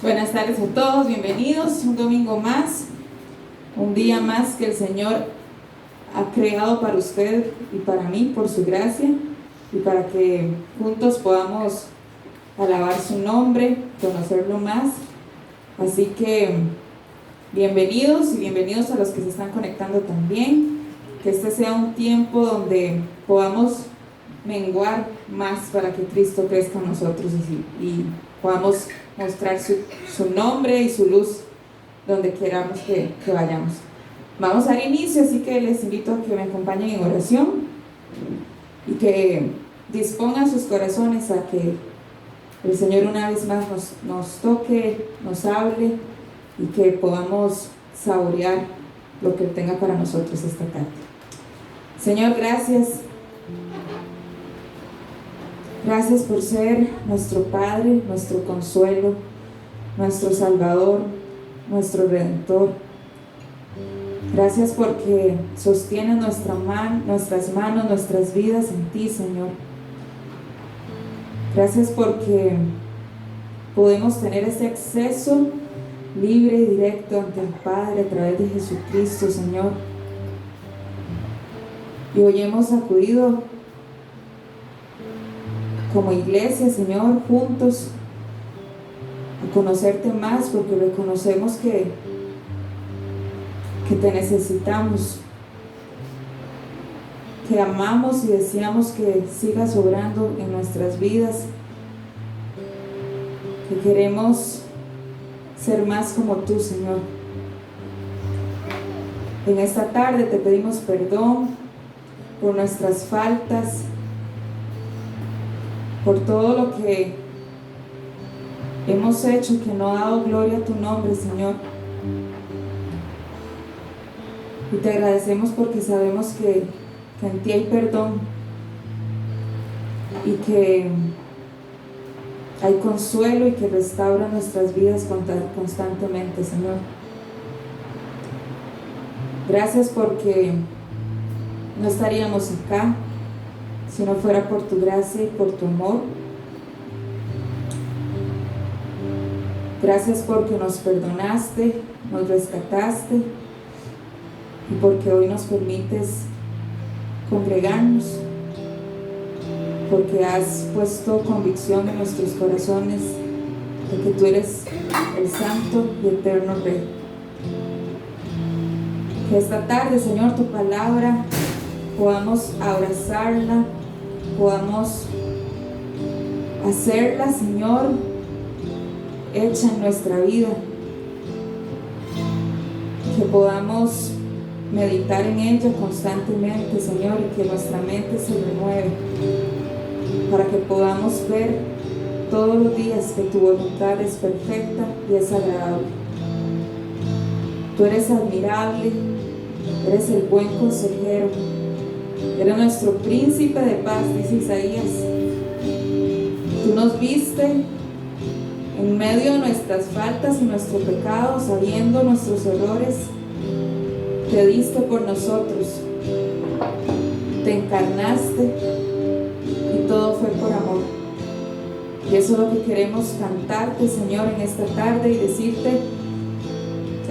Buenas tardes a todos, bienvenidos un domingo más, un día más que el Señor ha creado para usted y para mí por su gracia y para que juntos podamos alabar su nombre, conocerlo más. Así que bienvenidos y bienvenidos a los que se están conectando también, que este sea un tiempo donde podamos menguar más para que Cristo crezca en nosotros y podamos mostrar su nombre y su luz donde queramos que vayamos. Vamos a dar inicio, así que les invito a que me acompañen en oración y que dispongan sus corazones a que el Señor una vez más nos toque, nos hable y que podamos saborear lo que Él tenga para nosotros esta tarde. Señor, gracias. Gracias por ser nuestro Padre, nuestro consuelo, nuestro Salvador, nuestro Redentor. Gracias porque sostienes nuestras manos, nuestras vidas en ti, Señor. Gracias porque podemos tener ese acceso libre y directo ante el Padre a través de Jesucristo, Señor. Y hoy hemos acudido como iglesia, Señor, juntos a conocerte más porque reconocemos que te necesitamos, que amamos y deseamos que sigas obrando en nuestras vidas, que queremos ser más como tú, Señor. En esta tarde te pedimos perdón por nuestras faltas, por todo lo que hemos hecho que no ha dado gloria a tu nombre, Señor. Y te agradecemos porque sabemos que en ti hay perdón y que hay consuelo y que restaura nuestras vidas constantemente, Señor. Gracias porque no estaríamos acá si no fuera por tu gracia y por tu amor. Gracias porque nos perdonaste, nos rescataste y porque hoy nos permites congregarnos, porque has puesto convicción en nuestros corazones de que tú eres el santo y eterno Rey. Que esta tarde, Señor, tu palabra podamos abrazarla, podamos hacerla, Señor, hecha en nuestra vida, que podamos meditar en ella constantemente, Señor, y que nuestra mente se renueve, para que podamos ver todos los días que tu voluntad es perfecta y es agradable. Tú eres admirable, eres el buen consejero, eres nuestro príncipe de paz, dice Isaías. Tú nos viste en medio de nuestras faltas y nuestro pecado, sabiendo nuestros errores, te diste por nosotros, te encarnaste y todo fue por amor. Y eso es lo que queremos cantarte, Señor, en esta tarde y decirte,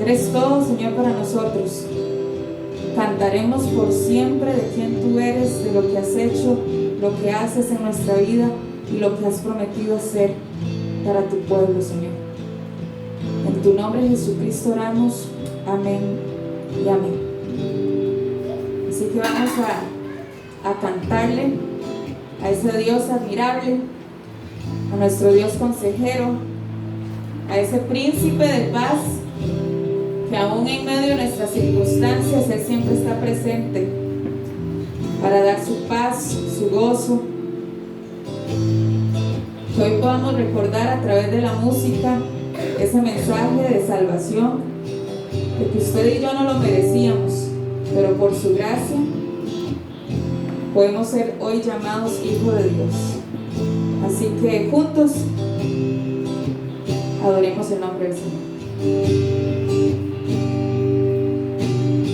eres todo, Señor, para nosotros. Cantaremos por siempre de quién tú eres, de lo que has hecho, lo que haces en nuestra vida y lo que has prometido hacer para tu pueblo, Señor. En tu nombre, Jesucristo, oramos. Amén y amén. Así que vamos a cantarle a ese Dios admirable, a nuestro Dios consejero, a ese príncipe de paz, que aún en medio de nuestras circunstancias Él siempre está presente para dar su paz, su gozo. Que hoy podamos recordar a través de la música ese mensaje de salvación, de que usted y yo no lo merecíamos, pero por su gracia podemos ser hoy llamados hijos de Dios. Así que juntos adoremos el nombre del Señor.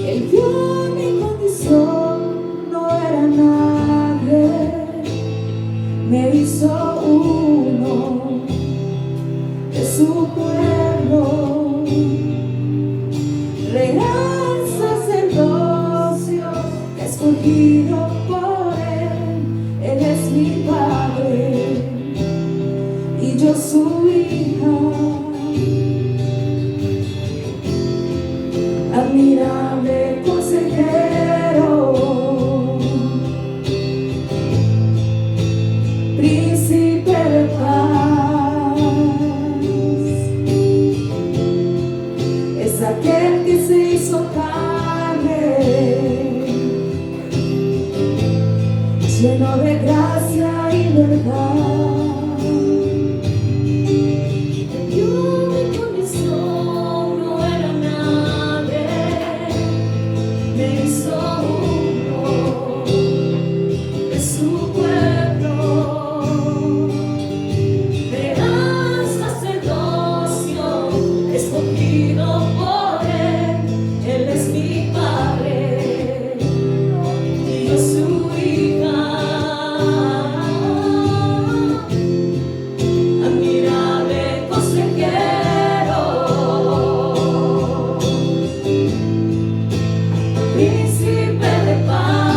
Él vio mi condición, no era nadie, me hizo uno de su pueblo. hizo carne, lleno de gracia y verdad. Yo mi condición no era nadie, me hizo uno de su pueblo. Verás sacerdocio, escogido por él es mi Padre y yo su hija. Admirable consejero, príncipe de paz,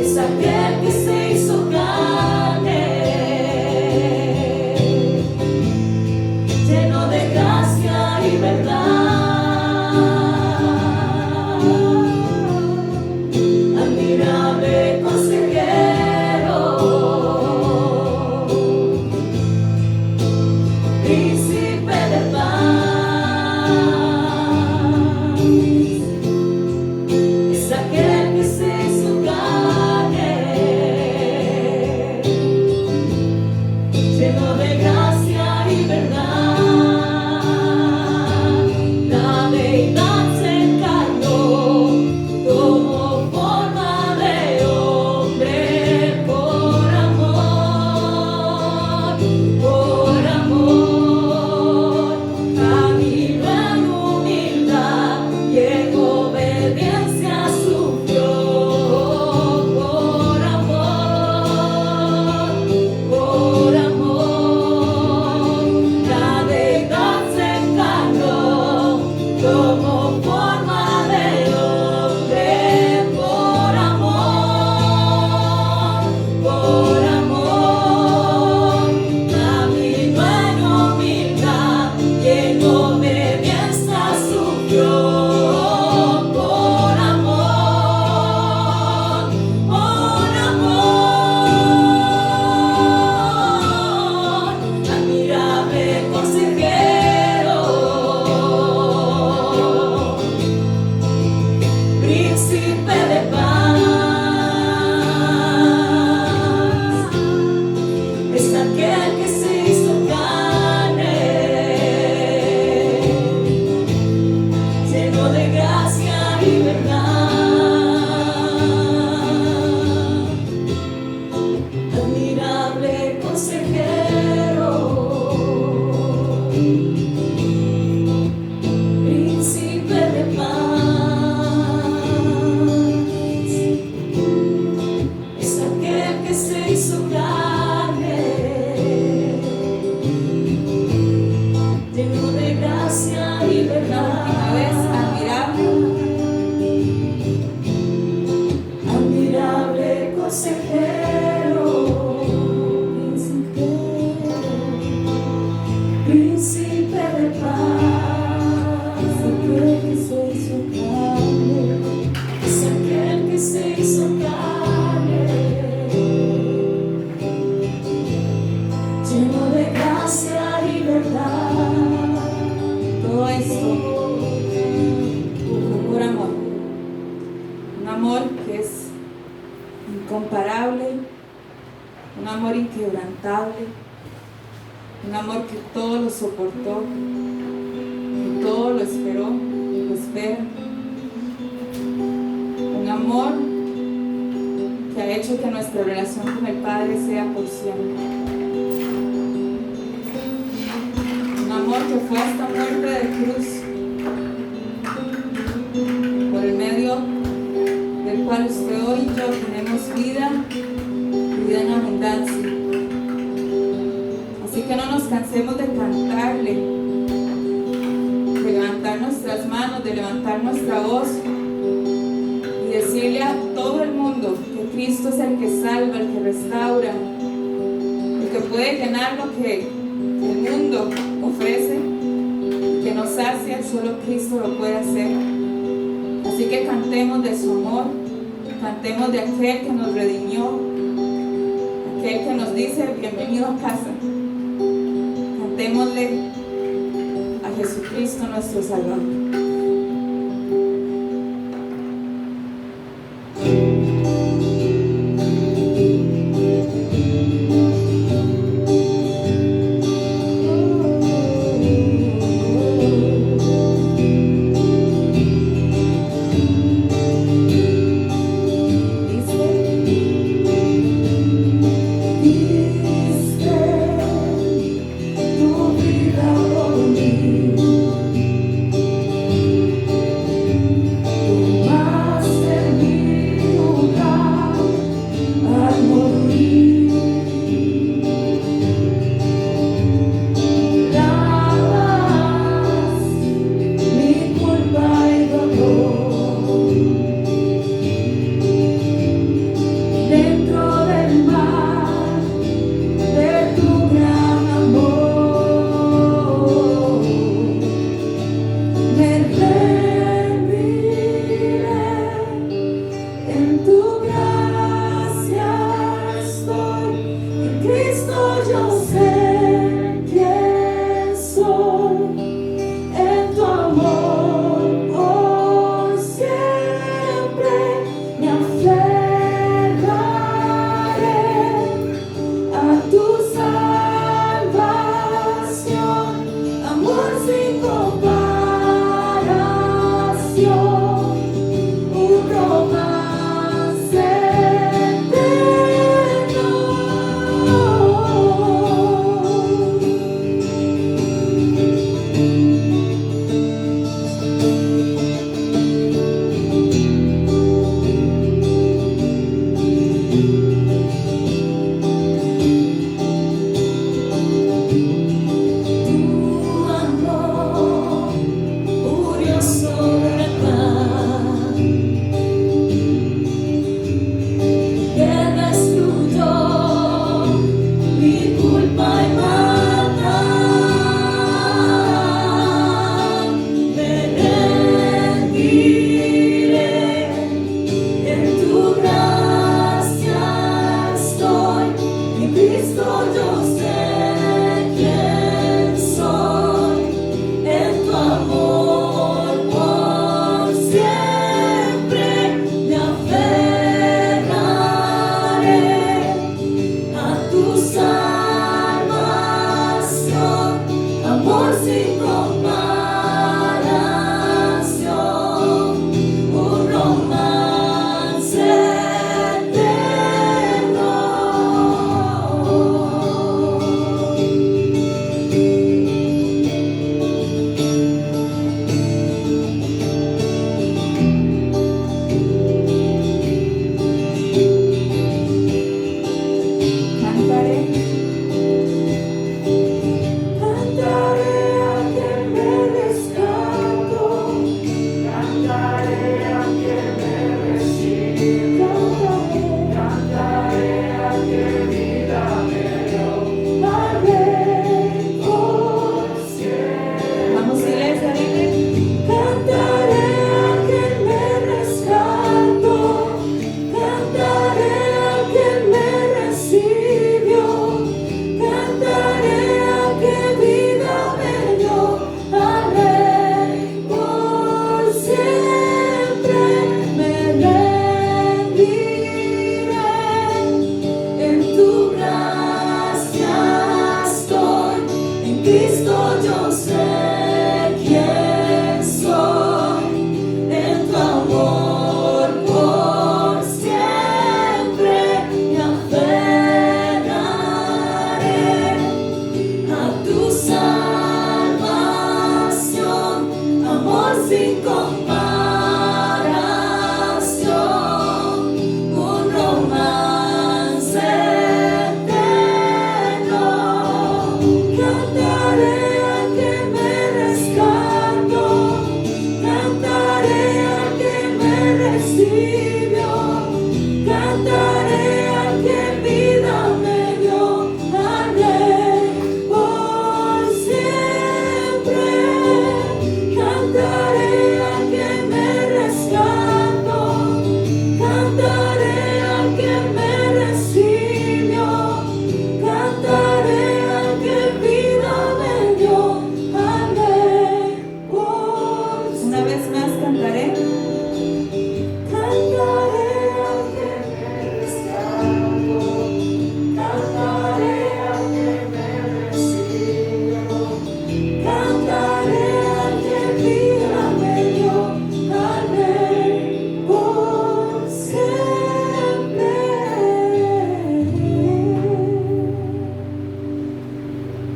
es aquel que se hizo carne, lleno de gracia y verdad. Admirable consejero, príncipe de paz, es aquel que se hizo carne, lleno de gracia y verdad. La deidad se encarnó, tomó forma de hombre por amor, por amor. Caminó en humildad y en obediencia sufrió por amor, por amor. La deidad se encarnó, tomó forma de hombre por amor, por amor. Caminó en humildad y en obediencia sufrió por amor, por amor. Admirable consejero, príncipe de paz, es aquel que se hizo carne, lleno de gracia y verdad. Admirable consejero, príncipe de paz, es aquel que se hizo carne, lleno de gracia y verdad. Una vez, admirable consejero, príncipe de paz, es aquel que se hizo carne, es aquel que se hizo carne, lleno de gracia y verdad. Todo esto fue por amor, un amor que es incomparable, un amor inquebrantable, un amor que todo lo soportó, que todo lo esperó, lo espera, un amor que ha hecho que nuestra relación con el Padre sea por siempre, un amor que fue hasta muerte de cruz, por el medio del cual usted hoy y yo tenemos vida y vida en abundancia. Así que no nos cansemos de cantarle, de levantar nuestras manos, de levantar nuestra voz y decirle a todo el mundo que Cristo es el que salva, el que restaura, el que puede llenar lo que el mundo ofrece, que nos sacia, solo Cristo lo puede hacer. Así que cantemos de su amor, cantemos de aquel que nos redimió, aquel que nos dice bienvenido a casa. Cantémosle Jesucristo nuestro Salvador.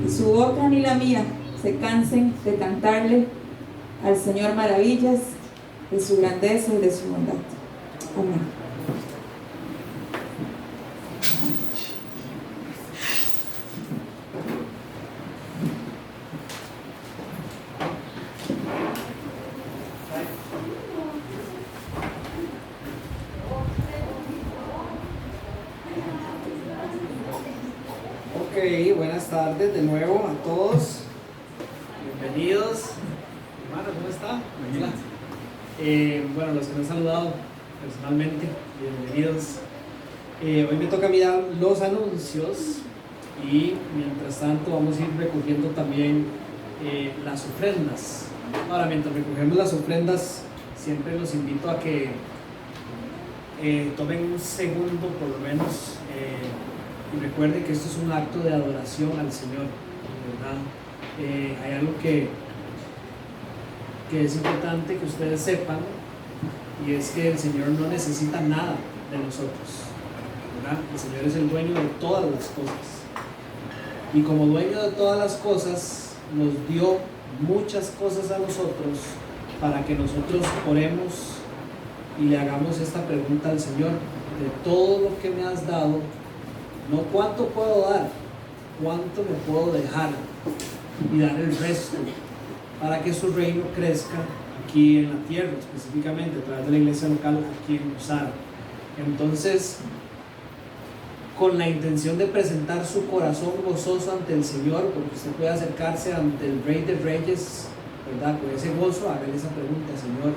su boca ni la mía se cansen de cantarle al Señor maravillas de su grandeza y de su bondad. Amén. Ok, buenas tardes de nuevo a todos. Bienvenidos. Hermano, ¿cómo está? Bueno, los que me han saludado personalmente, bienvenidos. Hoy me toca mirar los anuncios y mientras tanto vamos a ir recogiendo también las ofrendas. Ahora, mientras recogemos las ofrendas, siempre los invito a que tomen un segundo por lo menos y recuerden que esto es un acto de adoración al Señor, ¿verdad? Hay algo que es importante que ustedes sepan, y es que el Señor no necesita nada de nosotros, ¿verdad? El Señor es el dueño de todas las cosas, y como dueño de todas las cosas nos dio muchas cosas a nosotros para que nosotros oremos y le hagamos esta pregunta al Señor: de todo lo que me has dado, no cuánto puedo dar, cuánto me puedo dejar y dar el resto para que su reino crezca aquí en la tierra, específicamente a través de la iglesia local aquí en Usara. Entonces, con la intención de presentar su corazón gozoso ante el Señor, porque usted puede acercarse ante el Rey de Reyes, ¿verdad? Con ese gozo, hágale esa pregunta: Señor,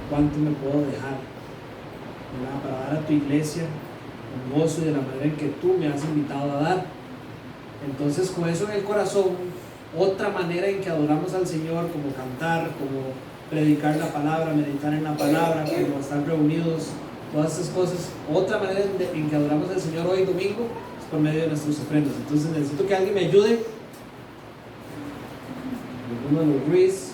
¿cuánto me puedo dejar, ¿verdad? Para dar a tu iglesia con gozo y de la manera en que tú me has invitado a dar. Entonces, con eso en el corazón, otra manera en que adoramos al Señor, como cantar, como predicar la palabra, meditar en la palabra, como estar reunidos, todas estas cosas, otra manera en que adoramos al Señor hoy domingo es por medio de nuestras ofrendas. Entonces necesito que alguien me ayude. Uno de los Ruiz,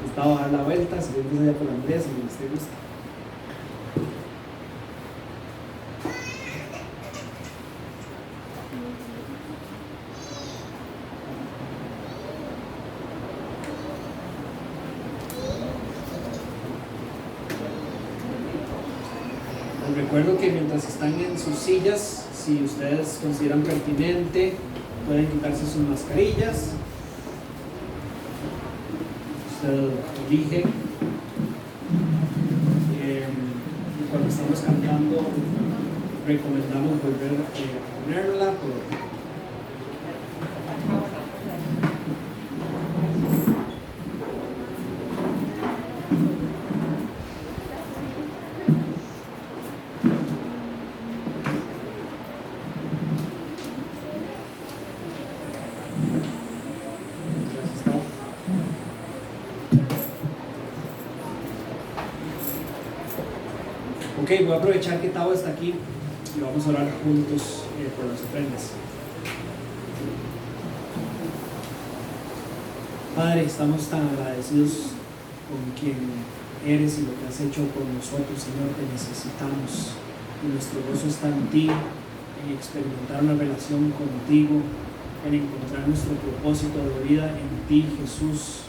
está a dar la vuelta, si empieza ya por la Andrea, si les gusta. Les recuerdo que mientras están en sus sillas, si ustedes consideran pertinente, pueden quitarse sus mascarillas. Usted elige. Cuando estamos cantando, recomendamos volver a ponerla. Ok, voy a aprovechar que Tavo está aquí y vamos a orar juntos por las ofrendas. Padre, estamos tan agradecidos con quien eres y lo que has hecho por nosotros, Señor. Te necesitamos y nuestro gozo está en ti, en experimentar una relación contigo, en encontrar nuestro propósito de vida en ti, Jesús.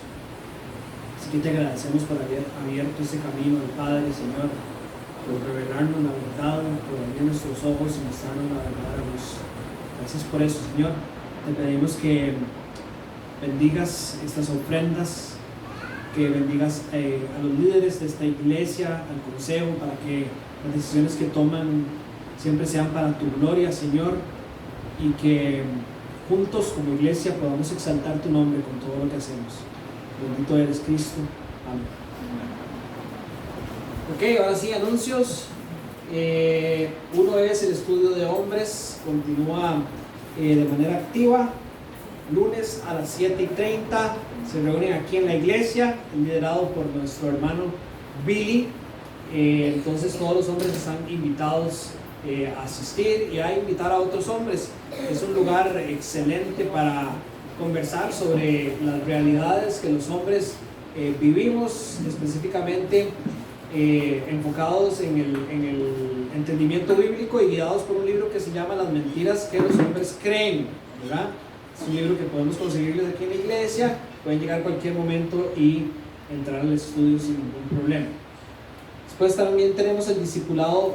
Así que te agradecemos por haber abierto este camino al Padre, Señor, por revelarnos la verdad, por abrir nuestros ojos y mostrarnos la verdadera luz. Gracias por eso, Señor. Te pedimos que bendigas estas ofrendas, que bendigas a los líderes de esta iglesia, al consejo, para que las decisiones que toman siempre sean para tu gloria, Señor, y que juntos como iglesia podamos exaltar tu nombre con todo lo que hacemos. Bendito eres, Cristo. Amén. Ok, ahora sí, anuncios. Uno es el estudio de hombres, continúa de manera activa. Lunes a las 7:30 se reúnen aquí en la iglesia, liderado por nuestro hermano Billy. Entonces todos los hombres están invitados a asistir y a invitar a otros hombres. Es un lugar excelente para conversar sobre las realidades que los hombres vivimos, específicamente enfocados en el entendimiento bíblico y guiados por un libro que se llama Las mentiras que los hombres creen, ¿verdad? Es un libro que podemos conseguirles aquí en la iglesia, pueden llegar a cualquier momento y entrar al estudio sin ningún problema. Después también tenemos el discipulado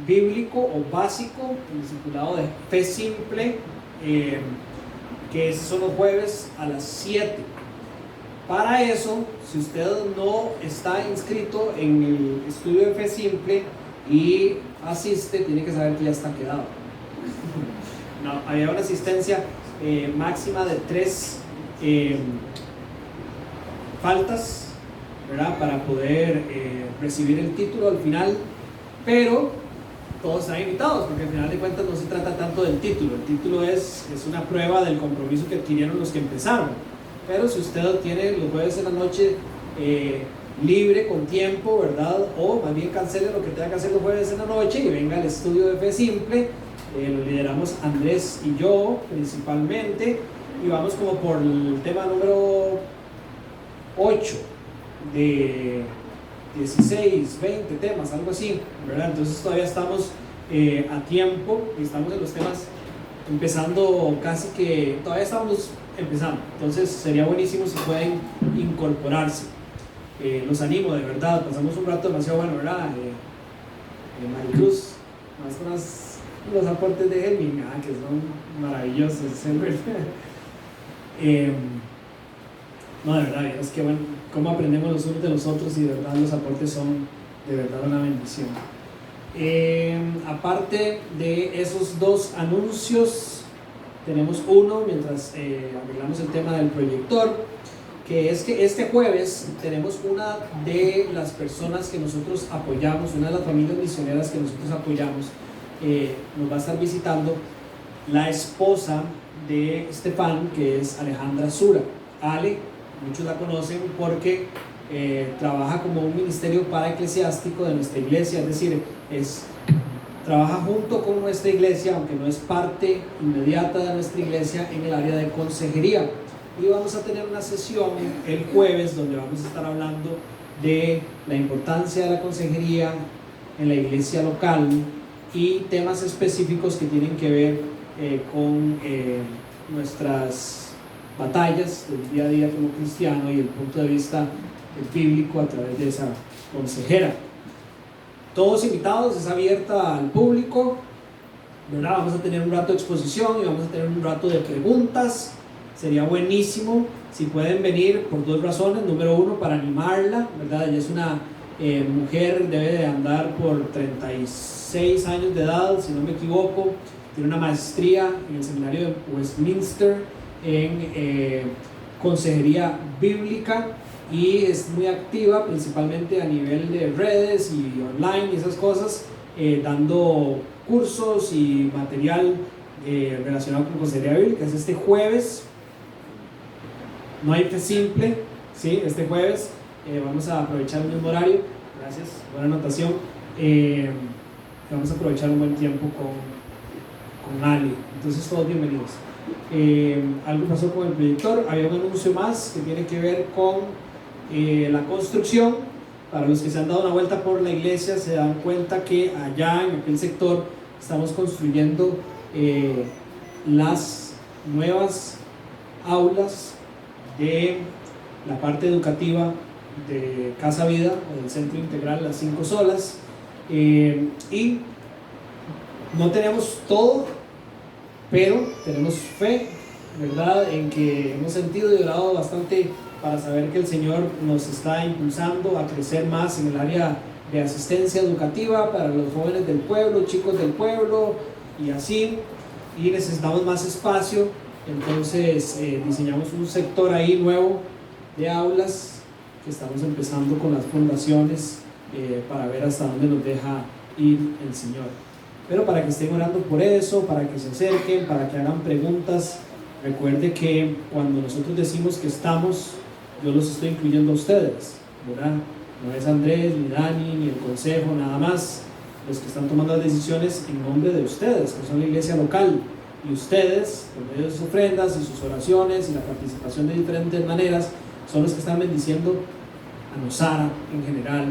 bíblico o básico, el discipulado de fe simple, que son los jueves a las 7. Para eso, si usted no está inscrito en el estudio de fe simple y asiste, tiene que saber que ya está quedado. No, había una asistencia máxima de 3 faltas, ¿verdad? Para poder recibir el título al final, pero todos están invitados, porque al final de cuentas no se trata tanto del título. El título es una prueba del compromiso que adquirieron los que empezaron. Pero si usted tiene los jueves en la noche libre, con tiempo, ¿verdad? O más bien cancele lo que tenga que hacer los jueves en la noche y venga al estudio de fe simple. Lo lideramos Andrés y yo principalmente, y vamos como por el tema número 8 de 16, 20 temas, algo así, ¿verdad? Entonces todavía estamos a tiempo y estamos en los temas empezando casi que, todavía estamos empezando, entonces sería buenísimo si pueden incorporarse. Los animo, de verdad, pasamos un rato demasiado bueno, ¿verdad? Maricruz, más con los aportes de Helmin, que son maravillosos, no, de verdad, es que bueno, cómo aprendemos los unos de los otros, y de verdad los aportes son de verdad una bendición. Aparte de esos 2 anuncios, tenemos uno mientras arreglamos el tema del proyector, que es que este jueves tenemos una de las personas que nosotros apoyamos, una de las familias misioneras que nosotros apoyamos, nos va a estar visitando la esposa de Estefan, que es Alejandra Sura. Ale, muchos la conocen porque trabaja como un ministerio paraeclesiástico de nuestra iglesia, es decir, trabaja junto con nuestra iglesia, aunque no es parte inmediata de nuestra iglesia, en el área de consejería. Y vamos a tener una sesión el jueves donde vamos a estar hablando de la importancia de la consejería en la iglesia local y temas específicos que tienen que ver con nuestras batallas del día a día como cristiano y el punto de vista bíblico a través de esa consejera. Todos invitados, es abierta al público, ¿verdad? Vamos a tener un rato de exposición y vamos a tener un rato de preguntas. Sería buenísimo si pueden venir por 2 razones. Número 1, para animarla, ¿verdad? Ella es una mujer, debe de andar por 36 años de edad, si no me equivoco. Tiene una maestría en el seminario de Westminster en consejería bíblica y es muy activa principalmente a nivel de redes y online y esas cosas, dando cursos y material relacionado con consejería bíblica. Es este jueves, no hay fe simple, ¿sí? Este jueves vamos a aprovechar el mismo horario, gracias, buena anotación. Vamos a aprovechar un buen tiempo con Ali, entonces todos bienvenidos. Algo pasó con el proyector, había un anuncio más que tiene que ver con la construcción. Para los que se han dado una vuelta por la iglesia se dan cuenta que allá en aquel sector estamos construyendo las nuevas aulas de la parte educativa de Casa Vida o del Centro Integral Las 5 Solas, y no tenemos todo, pero tenemos fe, ¿verdad?, en que hemos sentido y orado bastante para saber que el Señor nos está impulsando a crecer más en el área de asistencia educativa para los jóvenes del pueblo, chicos del pueblo y así, y necesitamos más espacio. Entonces diseñamos un sector ahí nuevo de aulas que estamos empezando con las fundaciones para ver hasta dónde nos deja ir el Señor. Pero para que estén orando por eso, para que se acerquen, para que hagan preguntas, recuerde que cuando nosotros decimos que estamos, yo los estoy incluyendo a ustedes, ¿verdad? No es Andrés, ni Dani, ni el consejo, nada más. Los que están tomando las decisiones en nombre de ustedes, que son la iglesia local. Y ustedes, por medio de sus ofrendas y sus oraciones y la participación de diferentes maneras, son los que están bendiciendo a Nosara en general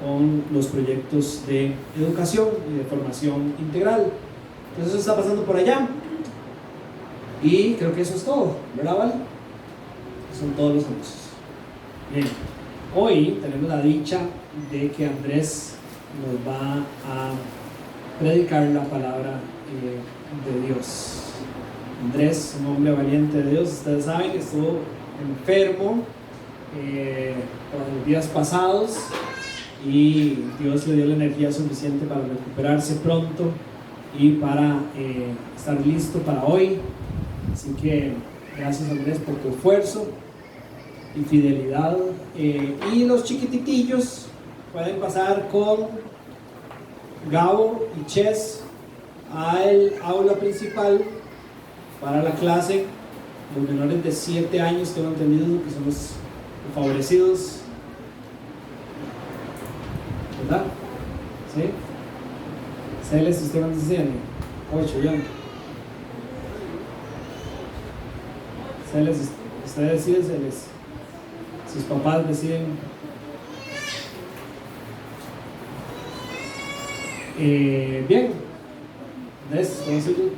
con los proyectos de educación y de formación integral. Entonces eso está pasando por allá. Y creo que eso es todo, ¿verdad, Vale? Son todos los anuncios. Bien, hoy tenemos la dicha de que Andrés nos va a predicar la palabra de Dios. Andrés, un hombre valiente de Dios, ustedes saben que estuvo enfermo por los días pasados y Dios le dio la energía suficiente para recuperarse pronto y para estar listo para hoy. Así que gracias, Andrés, por tu esfuerzo y fidelidad. Y los chiquititillos pueden pasar con Gabo y Ches al aula principal para la clase. Los menores de 7 años, tengo entendido que son los favorecidos, ¿verdad? ¿Sí? Celes, usted cuántos tiene? 8 ya. Celes, usted decide, Celes. Sus papás deciden. Bien. ¿Ves? ¿Cómo se llama?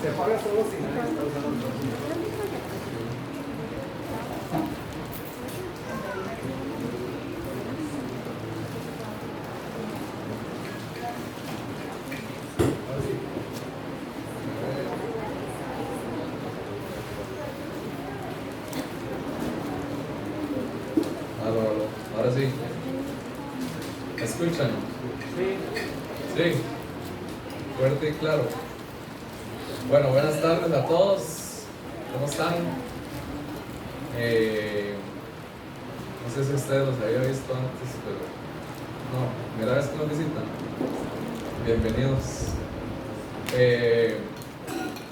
Se paga solo si nadie está usando el Ahora sí. ¿Me escuchan? Sí. Fuerte y claro. Bueno, buenas tardes a todos. ¿Cómo están? No sé si ustedes los había visto antes, pero no, primera vez que nos visitan. Bienvenidos.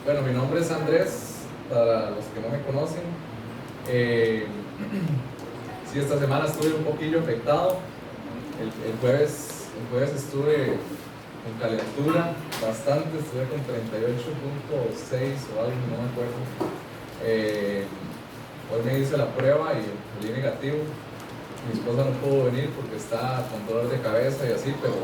Bueno, mi nombre es Andrés, para los que no me conocen. Sí, esta semana estuve un poquillo afectado. El jueves estuve con calentura bastante, estuve con 38.6 o algo, no me acuerdo. Hoy me hice la prueba y salí negativo. Mi esposa no pudo venir porque está con dolor de cabeza y así, pero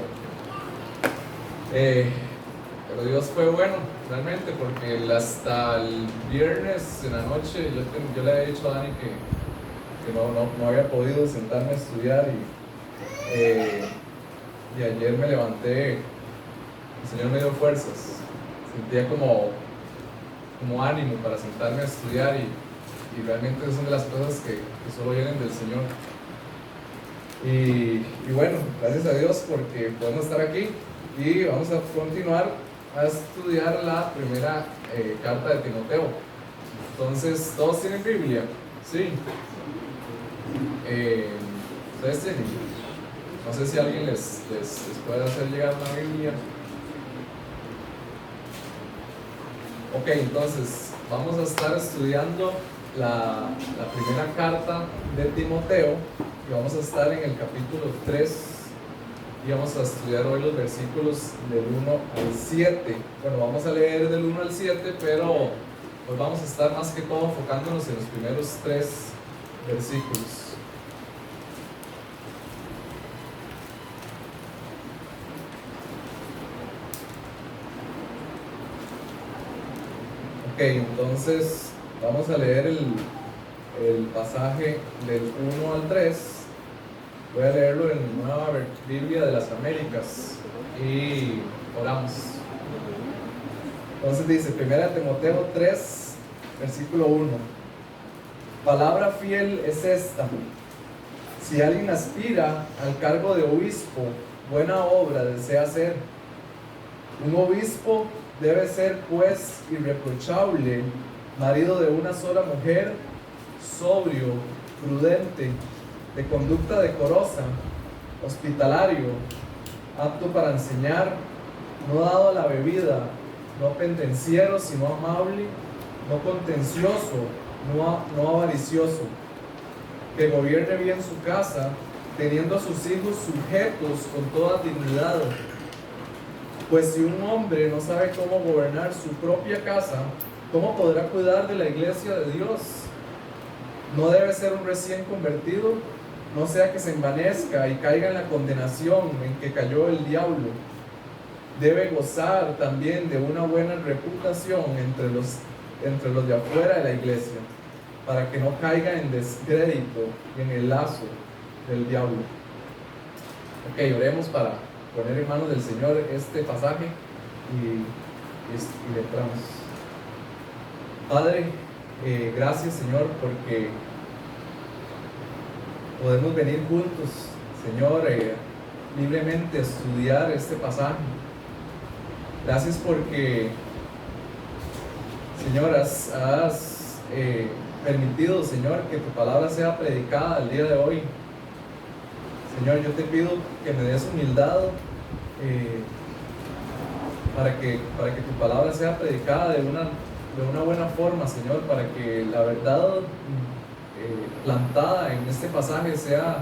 Dios fue bueno realmente, porque hasta el viernes en la noche yo le había dicho a Dani que no había podido sentarme a estudiar y ayer me levanté, el Señor me dio fuerzas, sentía como ánimo para sentarme a estudiar y realmente son de las cosas que solo vienen del Señor. Y bueno, gracias a Dios porque podemos estar aquí y vamos a continuar a estudiar la primera carta de Timoteo. Entonces, ¿todos tienen Biblia? Sí. ¿Ustedes tienen? No sé si alguien les puede hacer llegar una Biblia. Ok, entonces vamos a estar estudiando la primera carta de Timoteo y vamos a estar en el capítulo 3 y vamos a estudiar hoy los versículos del 1 al 7. Bueno, vamos a leer del 1 al 7, pero pues vamos a estar más que todo enfocándonos en los primeros 3 versículos. Ok, entonces vamos a leer el pasaje del 1 al 3. Voy a leerlo en Nueva Biblia de las Américas y oramos. Entonces dice, 1 Timoteo 3, versículo 1. Palabra fiel es esta: si alguien aspira al cargo de obispo, buena obra desea hacer. Un obispo debe ser, pues, irreprochable, marido de una sola mujer, sobrio, prudente, de conducta decorosa, hospitalario, apto para enseñar, no dado a la bebida, no pendenciero, sino amable, no contencioso, no avaricioso, que gobierne bien su casa, teniendo a sus hijos sujetos con toda dignidad. Pues si un hombre no sabe cómo gobernar su propia casa, ¿cómo podrá cuidar de la iglesia de Dios? No debe ser un recién convertido, no sea que se envanezca y caiga en la condenación en que cayó el diablo. Debe gozar también de una buena reputación entre los de afuera de la iglesia, para que no caiga en descrédito y en el lazo del diablo. Ok, oremos para poner en manos del Señor este pasaje y le entramos. Padre, gracias, Señor, porque podemos venir juntos, Señor, libremente a estudiar este pasaje. Gracias porque, Señor, has permitido, Señor, que tu palabra sea predicada el día de hoy. Señor, yo te pido que me des humildad para que tu palabra sea predicada de una buena forma, Señor, para que la verdad plantada en este pasaje sea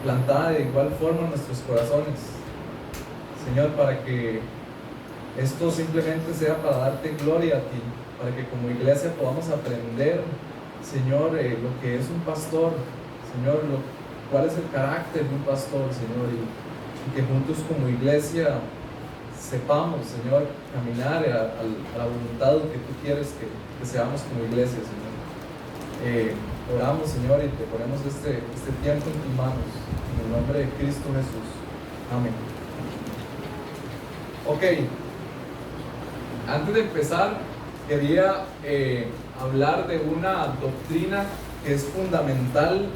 plantada de igual forma en nuestros corazones, Señor, para que esto simplemente sea para darte gloria a ti, para que como iglesia podamos aprender, Señor, lo que es un pastor, Señor, cuál es el carácter de un pastor, Señor, y que juntos como iglesia sepamos, Señor, caminar a la voluntad que tú quieres que seamos como iglesia, Señor. Oramos, Señor, y te ponemos este tiempo en tus manos, en el nombre de Cristo Jesús. Amén. Ok, antes de empezar, quería hablar de una doctrina que es fundamental,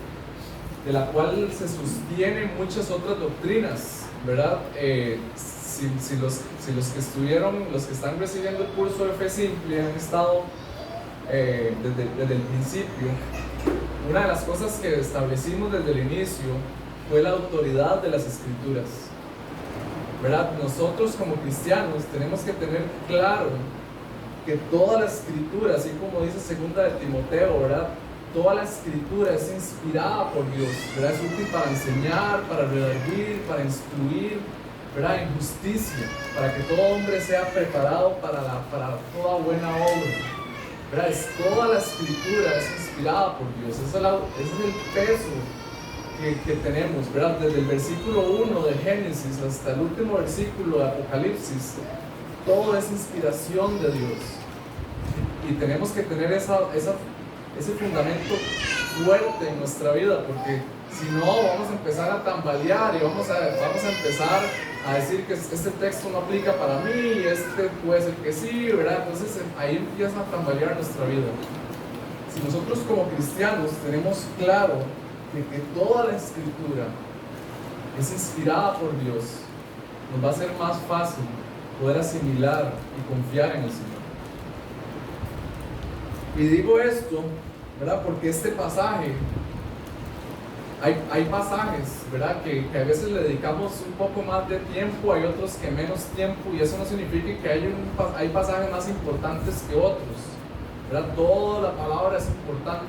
de la cual se sostienen muchas otras doctrinas, ¿verdad? Si los que están recibiendo el curso de Fe Simple han estado desde el principio, una de las cosas que establecimos desde el inicio fue la autoridad de las Escrituras, ¿verdad? Nosotros como cristianos tenemos que tener claro que toda la Escritura, así como dice 2 de Timoteo, ¿verdad? Toda la Escritura es inspirada por Dios, ¿verdad? Es útil para enseñar, para redarguir, para instruir, ¿verdad? En justicia, para que todo hombre sea preparado para toda buena obra, ¿verdad? Toda la Escritura es inspirada por Dios. Ese es el peso que tenemos, ¿verdad? Desde el versículo 1 de Génesis hasta el último versículo de Apocalipsis, todo es inspiración de Dios. Y tenemos que tener ese fundamento fuerte en nuestra vida, porque si no vamos a empezar a tambalear y vamos a empezar a decir que este texto no aplica para mí, este puede ser que sí, ¿verdad? Entonces ahí empieza a tambalear nuestra vida. Si nosotros como cristianos tenemos claro que toda la Escritura es inspirada por Dios, nos va a ser más fácil poder asimilar y confiar en el Señor. Y digo esto, ¿verdad? Porque este pasaje, hay pasajes, ¿verdad? Que a veces le dedicamos un poco más de tiempo, hay otros que menos tiempo, y eso no significa que hay pasajes más importantes que otros, ¿verdad? Toda la palabra es importante.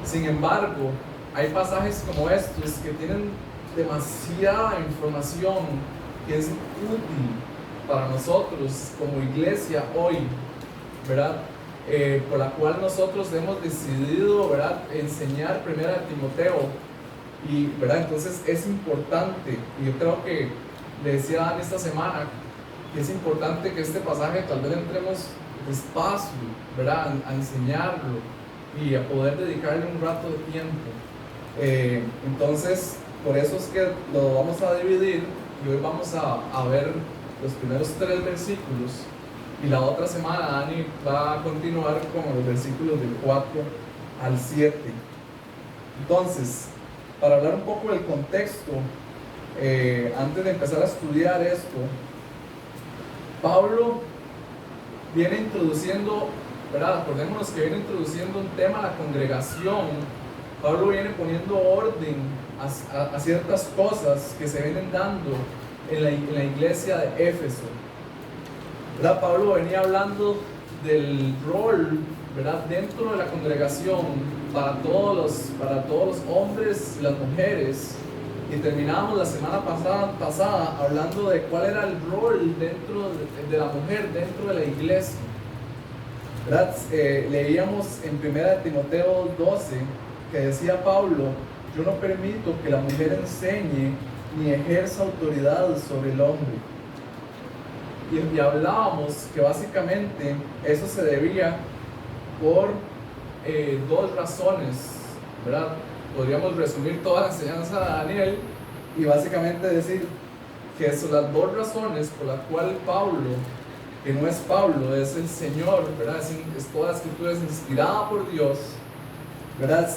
Sin embargo, hay pasajes como estos que tienen demasiada información que es útil para nosotros como iglesia hoy, ¿verdad? Por la cual nosotros hemos decidido, ¿verdad?, enseñar 1 Timoteo, y, ¿verdad?, entonces es importante, y yo creo que le decía a Dan esta semana que es importante que este pasaje tal vez entremos despacio, ¿verdad?, a enseñarlo, y a poder dedicarle un rato de tiempo. Entonces, por eso es que lo vamos a dividir y hoy vamos a ver los primeros 3 versículos y la otra semana Dani va a continuar con los versículos del 4 al 7. Entonces, para hablar un poco del contexto, antes de empezar a estudiar esto, Pablo viene introduciendo, ¿verdad? Acordémonos que viene introduciendo un tema a la congregación. Pablo viene poniendo orden a ciertas cosas que se vienen dando en la iglesia de Éfeso, ¿verdad? Pablo venía hablando del rol, ¿verdad?, dentro de la congregación para todos los hombres y las mujeres, y terminamos la semana pasada hablando de cuál era el rol dentro de la mujer dentro de la iglesia, ¿verdad? Leíamos en 1 Timoteo 12 que decía Pablo: yo no permito que la mujer enseñe ni ejerza autoridad sobre el hombre. Y hablábamos que básicamente eso se debía por 2 razones, ¿verdad? Podríamos resumir toda la enseñanza de Daniel y básicamente decir que son las 2 razones por las cuales Pablo, que no es Pablo, es el Señor, ¿verdad? Es toda la escritura es inspirada por Dios, ¿verdad?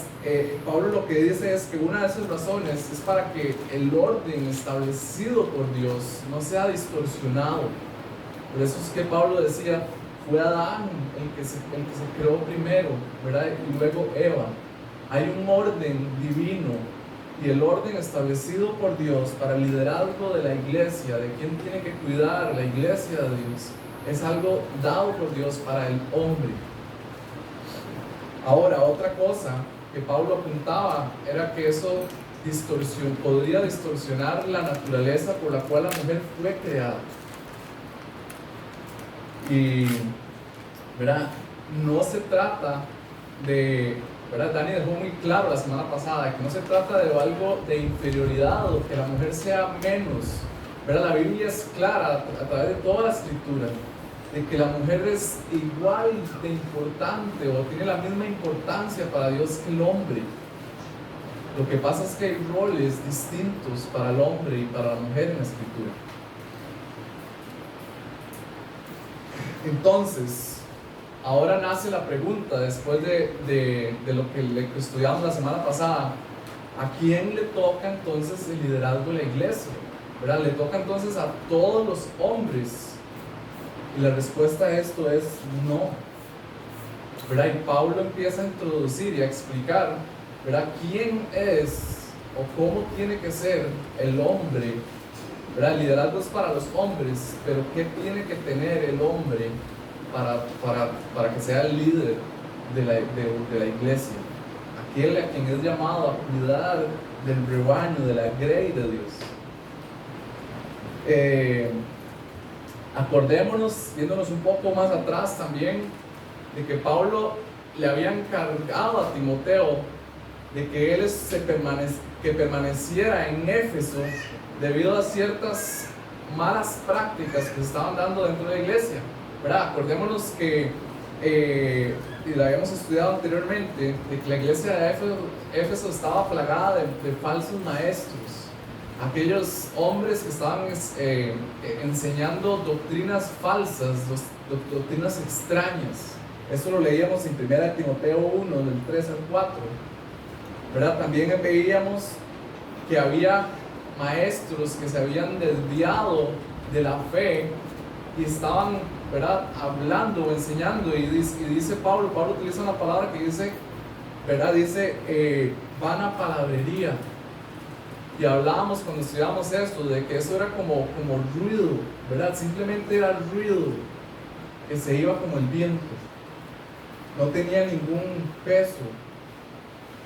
Pablo lo que dice es que una de esas razones es para que el orden establecido por Dios no sea distorsionado. Por eso es que Pablo decía: fue Adán el que se creó primero, ¿verdad? Y luego Eva. Hay un orden divino y el orden establecido por Dios para el liderazgo de la iglesia, de quién tiene que cuidar la iglesia de Dios, es algo dado por Dios para el hombre. Ahora, otra cosa que Pablo apuntaba era que eso podría distorsionar la naturaleza por la cual la mujer fue creada. Y, ¿verdad?, no se trata de, ¿verdad? Dani dejó muy claro la semana pasada que no se trata de algo de inferioridad o que la mujer sea menos, ¿verdad? La Biblia es clara a través de toda la escritura de que la mujer es igual de importante o tiene la misma importancia para Dios que el hombre. Lo que pasa es que hay roles distintos para el hombre y para la mujer en la escritura. Entonces, ahora nace la pregunta, después de lo que estudiamos la semana pasada: ¿a quién le toca entonces el liderazgo de la iglesia? ¿Verdad? ¿Le toca entonces a todos los hombres? Y la respuesta a esto es no, ¿verdad? Y Pablo empieza a introducir y a explicar, ¿verdad?, quién es o cómo tiene que ser el hombre, ¿verdad? El liderazgo es para los hombres, pero ¿qué tiene que tener el hombre para que sea el líder de la iglesia? Aquel a quien es llamado a cuidar del rebaño, de la grey de Dios. Acordémonos, viéndonos un poco más atrás también, de que Pablo le había encargado a Timoteo de que él permaneciera en Éfeso debido a ciertas malas prácticas que se estaban dando dentro de la iglesia, ¿verdad? Acordémonos que, y lo habíamos estudiado anteriormente, de que la iglesia de Éfeso estaba plagada de falsos maestros, aquellos hombres que estaban enseñando doctrinas falsas, doctrinas extrañas. Eso lo leíamos en 1 Timoteo 1, del 3 al 4, ¿verdad? También veíamos que había maestros que se habían desviado de la fe y estaban, ¿verdad?, hablando o enseñando, y dice Pablo utiliza una palabra que dice, ¿verdad?, dice vana palabrería. Y hablábamos cuando estudiábamos esto de que eso era como ruido, ¿verdad? Simplemente era ruido que se iba como el viento, no tenía ningún peso,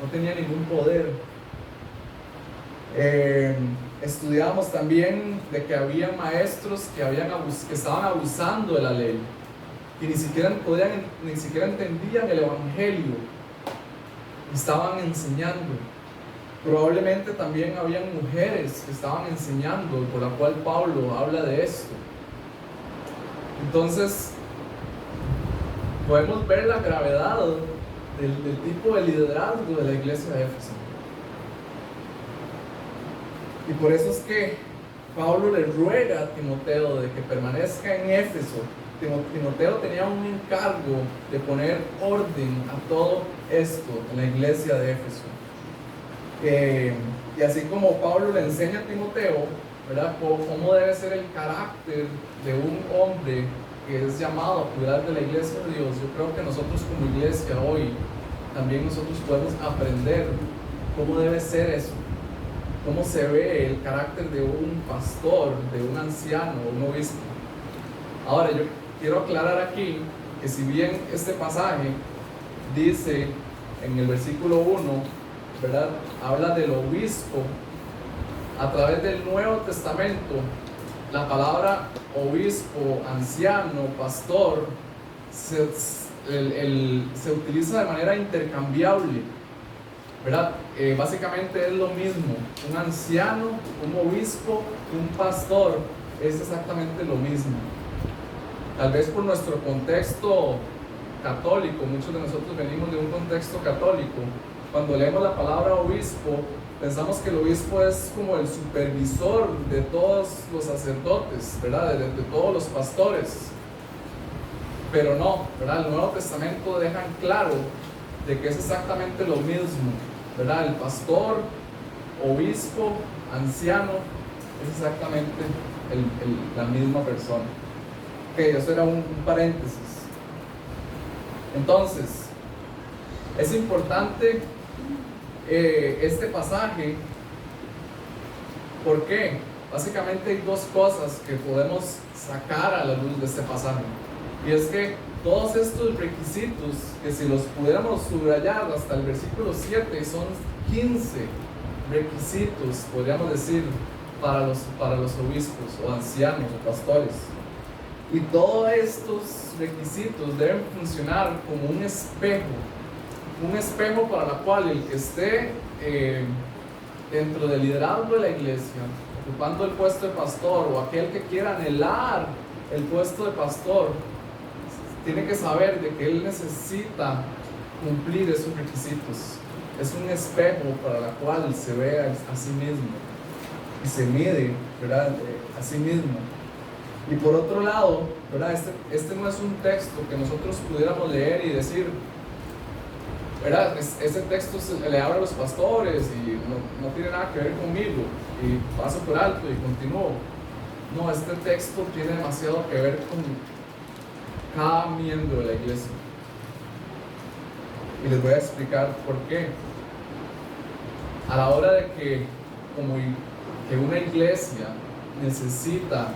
no tenía ningún poder. Estudiamos también de que había maestros que estaban abusando de la ley, que ni siquiera entendían el evangelio, estaban enseñando. Probablemente también habían mujeres que estaban enseñando, por la cual Pablo habla de esto. Entonces podemos ver la gravedad del tipo de liderazgo de la iglesia de Éfeso. Y por eso es que Pablo le ruega a Timoteo de que permanezca en Éfeso. Timoteo tenía un encargo de poner orden a todo esto en la iglesia de Éfeso. Y así como Pablo le enseña a Timoteo, ¿verdad?, cómo debe ser el carácter de un hombre que es llamado a cuidar de la iglesia de Dios, yo creo que nosotros como iglesia hoy también nosotros podemos aprender cómo debe ser eso, cómo se ve el carácter de un pastor, de un anciano, un obispo. Ahora yo quiero aclarar aquí que si bien este pasaje dice en el versículo 1, ¿verdad?, habla del obispo, a través del Nuevo Testamento la palabra obispo, anciano, pastor se utiliza de manera intercambiable, ¿verdad? Básicamente es lo mismo. Un anciano, un obispo, un pastor es exactamente lo mismo. Tal vez por nuestro contexto católico, muchos de nosotros venimos de un contexto católico. Cuando leemos la palabra obispo, pensamos que el obispo es como el supervisor de todos los sacerdotes, ¿verdad? De todos los pastores. Pero no, ¿verdad? El Nuevo Testamento deja en claro de que es exactamente lo mismo, ¿verdad? El pastor, obispo, anciano, es exactamente la misma persona. Ok, eso era un paréntesis. Entonces, es importante este pasaje. ¿Por qué? Básicamente hay dos cosas que podemos sacar a la luz de este pasaje. Y es que todos estos requisitos, que si los pudiéramos subrayar hasta el versículo 7, son 15 requisitos, podríamos decir, para los obispos o ancianos o pastores. Y todos estos requisitos deben funcionar como un espejo para la cual el que esté dentro del liderazgo de la iglesia, ocupando el puesto de pastor, o aquel que quiera anhelar el puesto de pastor, tiene que saber de que él necesita cumplir esos requisitos. Es un espejo para la cual se ve a sí mismo y se mide, ¿verdad?, a sí mismo. Y por otro lado, ¿verdad?, este no es un texto que nosotros pudiéramos leer y decir, ¿verdad?, ese texto se le habla a los pastores y no tiene nada que ver conmigo, y paso por alto y continúo. No, este texto tiene demasiado que ver con cada miembro de la iglesia. Y les voy a explicar por qué. A la hora de que una iglesia necesita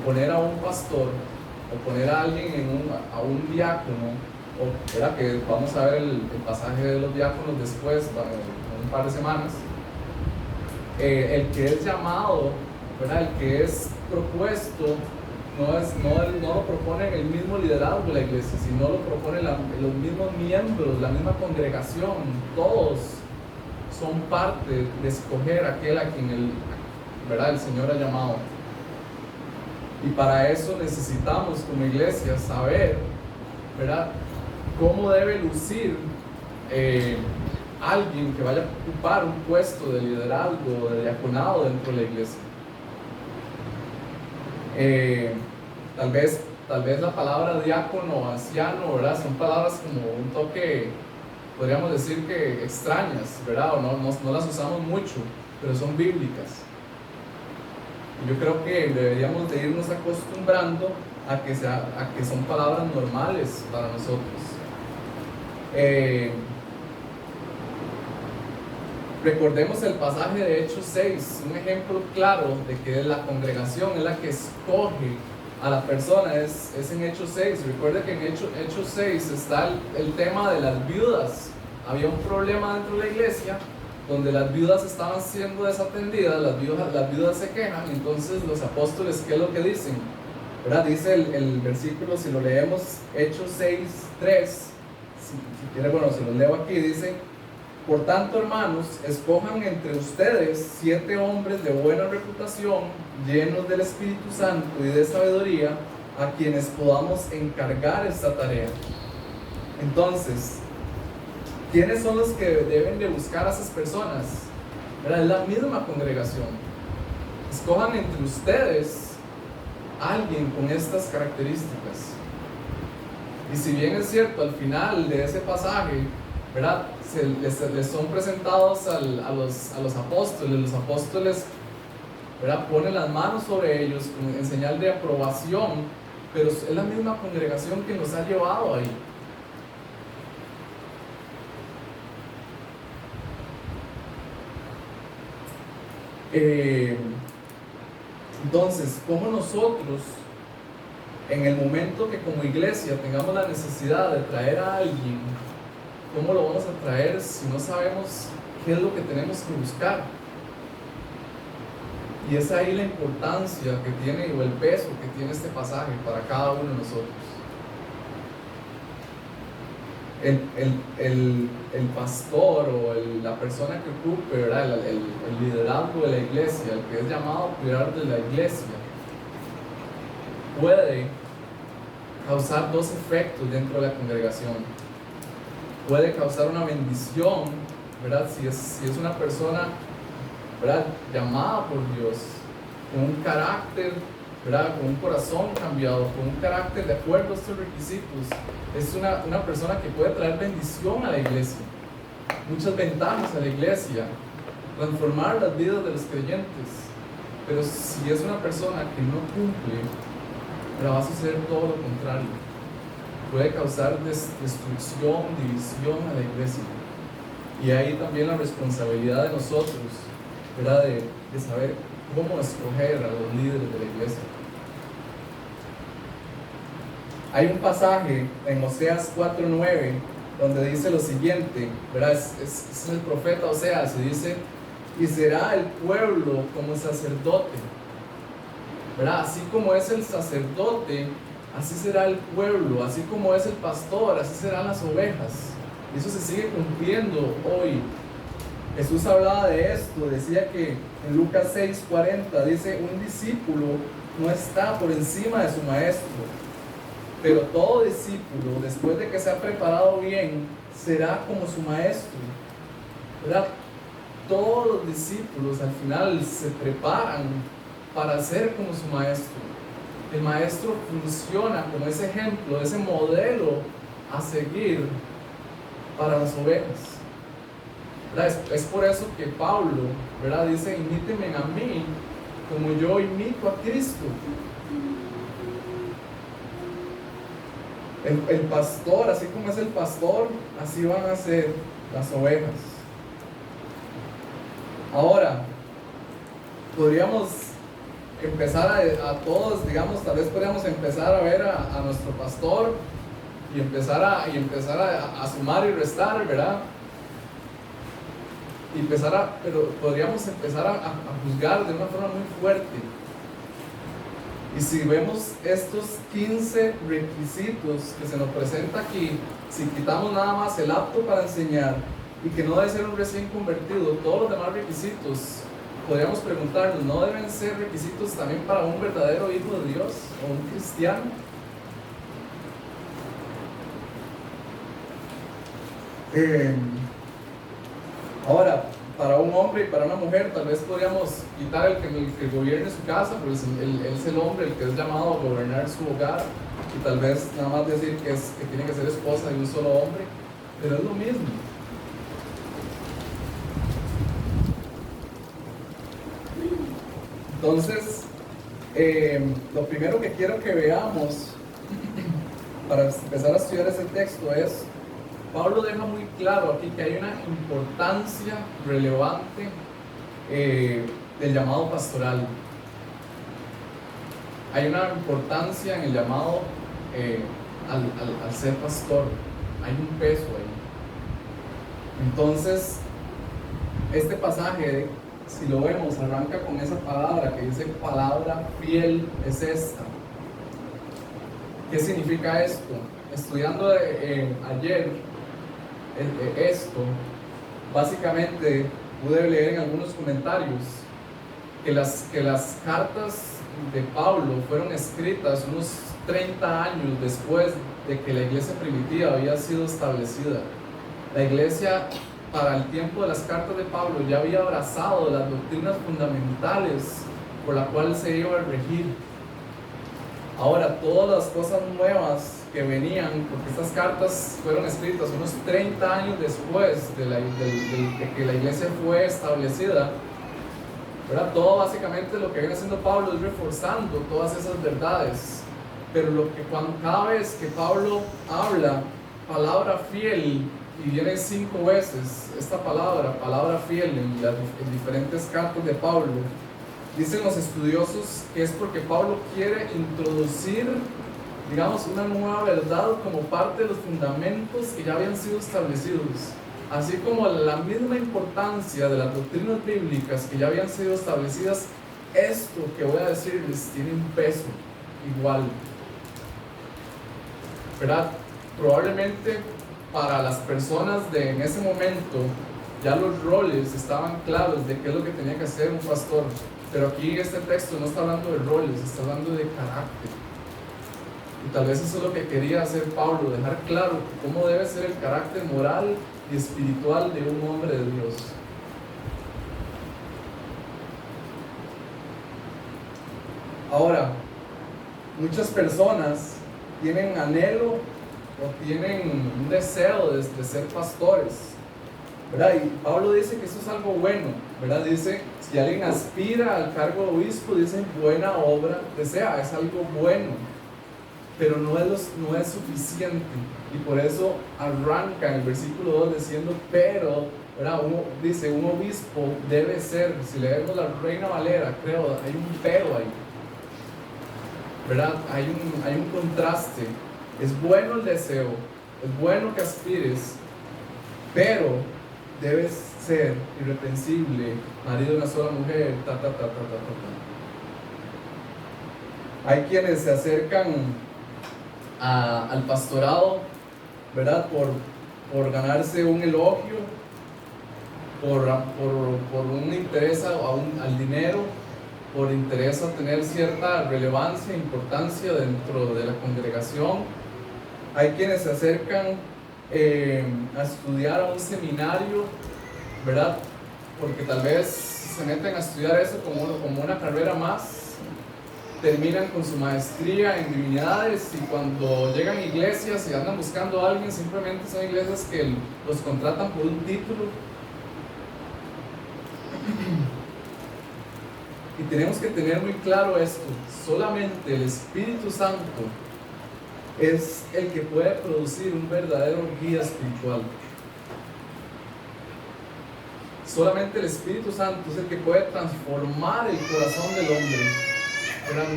poner a un pastor o poner a alguien a un diácono, o ¿verdad?, que vamos a ver el pasaje de los diáconos después, en un par de semanas, el que es llamado, ¿verdad?, el que es propuesto, no lo propone el mismo liderazgo de la iglesia, sino lo propone los mismos miembros, la misma congregación. Todos son parte de escoger aquel a quien el Señor ha llamado. Y para eso necesitamos como iglesia saber, ¿verdad?, cómo debe lucir alguien que vaya a ocupar un puesto de liderazgo, de diaconado dentro de la iglesia. Tal vez la palabra diácono o anciano, ¿verdad?, son palabras como un toque, podríamos decir que extrañas, ¿verdad?, o no las usamos mucho, pero son bíblicas. Y yo creo que deberíamos de irnos acostumbrando a que son palabras normales para nosotros. Recordemos el pasaje de Hechos 6, un ejemplo claro de que la congregación es la que escoge a la persona, es en Hechos 6. Recuerde que en Hechos 6 está el tema de las viudas. Había un problema dentro de la iglesia donde las viudas estaban siendo desatendidas, las viudas se quejan. Entonces los apóstoles, ¿qué es lo que dicen? ¿Verdad? Dice el versículo, si lo leemos, Hechos 6:3, si quiere, bueno, se los leo aquí, dice: por tanto, hermanos, escojan entre ustedes 7 hombres de buena reputación, llenos del Espíritu Santo y de sabiduría, a quienes podamos encargar esta tarea. Entonces, ¿Quiénes son los que deben de buscar a esas personas? ¿Verdad? Es la misma congregación. Escojan entre ustedes a alguien con estas características. Y si bien es cierto, al final de ese pasaje, ¿verdad? Les son presentados a los apóstoles. Los apóstoles, ¿verdad?, ponen las manos sobre ellos en señal de aprobación, pero es la misma congregación que nos ha llevado ahí. Entonces, ¿cómo nosotros, en el momento que como iglesia tengamos la necesidad de traer a alguien, cómo lo vamos a traer si no sabemos qué es lo que tenemos que buscar? Y es ahí la importancia que tiene, o el peso que tiene este pasaje para cada uno de nosotros. El pastor o la persona que ocupe, ¿verdad?, el liderazgo de la iglesia, el que es llamado a cuidar de la iglesia, puede causar dos efectos dentro de la congregación. Puede causar una bendición, ¿verdad?, si es una persona, ¿verdad?, llamada por Dios, con un carácter, ¿verdad?, con un corazón cambiado, con un carácter de acuerdo a estos requisitos. Es una persona que puede traer bendición a la iglesia, muchas ventajas a la iglesia, transformar las vidas de los creyentes. Pero si es una persona que no cumple, va a suceder todo lo contrario. Puede causar destrucción, división a la iglesia. Y ahí también la responsabilidad de nosotros, ¿verdad?, de saber cómo escoger a los líderes de la iglesia. Hay un pasaje en Oseas 4:9 donde dice lo siguiente, ¿verdad? Es el profeta Oseas, y dice: y será el pueblo como sacerdote, ¿verdad? Así como es el sacerdote, así será el pueblo, así como es el pastor, así serán las ovejas. Y eso se sigue cumpliendo hoy. Jesús hablaba de esto, decía que en Lucas 6:40 dice: un discípulo no está por encima de su maestro, pero todo discípulo, después de que se ha preparado bien, será como su maestro, ¿verdad? Todos los discípulos al final se preparan para ser como su maestro. El maestro funciona como ese ejemplo, ese modelo a seguir para las ovejas. Es por eso que Pablo, ¿verdad?, dice: imítenme a mí como yo imito a Cristo. El pastor, así como es el pastor, así van a ser las ovejas. Ahora, podríamos empezar a todos, digamos, tal vez podríamos empezar a ver a nuestro pastor y empezar a sumar y restar, ¿verdad? Pero podríamos empezar a juzgar de una forma muy fuerte. Y si vemos estos 15 requisitos que se nos presenta aquí, si quitamos nada más el apto para enseñar y que no debe ser un recién convertido, todos los demás requisitos, podríamos preguntarnos, ¿no deben ser requisitos también para un verdadero hijo de Dios o un cristiano? Ahora, para un hombre y para una mujer, tal vez podríamos quitar el que gobierne su casa, porque él es el hombre el que es llamado a gobernar su hogar, y tal vez nada más decir que tiene que ser esposa de un solo hombre, pero es lo mismo. Entonces, lo primero que quiero que veamos para empezar a estudiar ese texto es: Pablo deja muy claro aquí que hay una importancia relevante del llamado pastoral. Hay una importancia en el llamado al ser pastor. Hay un peso ahí. Entonces, este pasaje, si lo vemos, arranca con esa palabra que dice: palabra fiel es esta. ¿Qué significa esto? Estudiando ayer esto, básicamente pude leer en algunos comentarios que las cartas de Pablo fueron escritas unos 30 años después de que la iglesia primitiva había sido establecida. La iglesia, para el tiempo de las cartas de Pablo, ya había abrazado las doctrinas fundamentales por las cuales se iba a regir. Ahora, todas las cosas nuevas que venían, porque estas cartas fueron escritas unos 30 años después de que la iglesia fue establecida, ¿verdad? Todo básicamente lo que viene haciendo Pablo es reforzando todas esas verdades. Pero cada vez que Pablo habla palabra fiel, y viene 5 veces esta palabra fiel en diferentes cartas de Pablo, dicen los estudiosos que es porque Pablo quiere introducir, digamos, una nueva verdad como parte de los fundamentos que ya habían sido establecidos. Así como la misma importancia de las doctrinas bíblicas que ya habían sido establecidas, esto que voy a decirles tiene un peso igual, ¿verdad? Probablemente para las personas en ese momento ya los roles estaban claros de qué es lo que tenía que hacer un pastor, pero aquí en este texto no está hablando de roles, está hablando de carácter. Y tal vez eso es lo que quería hacer Pablo, dejar claro cómo debe ser el carácter moral y espiritual de un hombre de Dios. Ahora, muchas personas tienen anhelo o tienen un deseo de ser pastores, ¿verdad? Y Pablo dice que eso es algo bueno, ¿verdad? Dice, si alguien aspira al cargo de obispo, dice, buena obra desea, es algo bueno, pero no es suficiente. Y por eso arranca en el versículo 2 diciendo, pero, ¿verdad? Dice, un obispo debe ser, si leemos la Reina Valera, creo, hay un pero ahí, ¿verdad? Hay un contraste. Es bueno el deseo, es bueno que aspires, pero debes ser irreprensible, marido de una sola mujer, Hay quienes se acercan al pastorado, ¿verdad? Por ganarse un elogio, por un interés al dinero, por interés a tener cierta relevancia e importancia dentro de la congregación. Hay quienes se acercan a estudiar a un seminario, ¿verdad? Porque tal vez se meten a estudiar eso como una carrera más, terminan con su maestría en divinidades y cuando llegan a iglesias y andan buscando a alguien, simplemente son iglesias que los contratan por un título. Y tenemos que tener muy claro esto, solamente el Espíritu Santo es el que puede producir un verdadero guía espiritual. Solamente el Espíritu Santo es el que puede transformar el corazón del hombre, ¿verdad?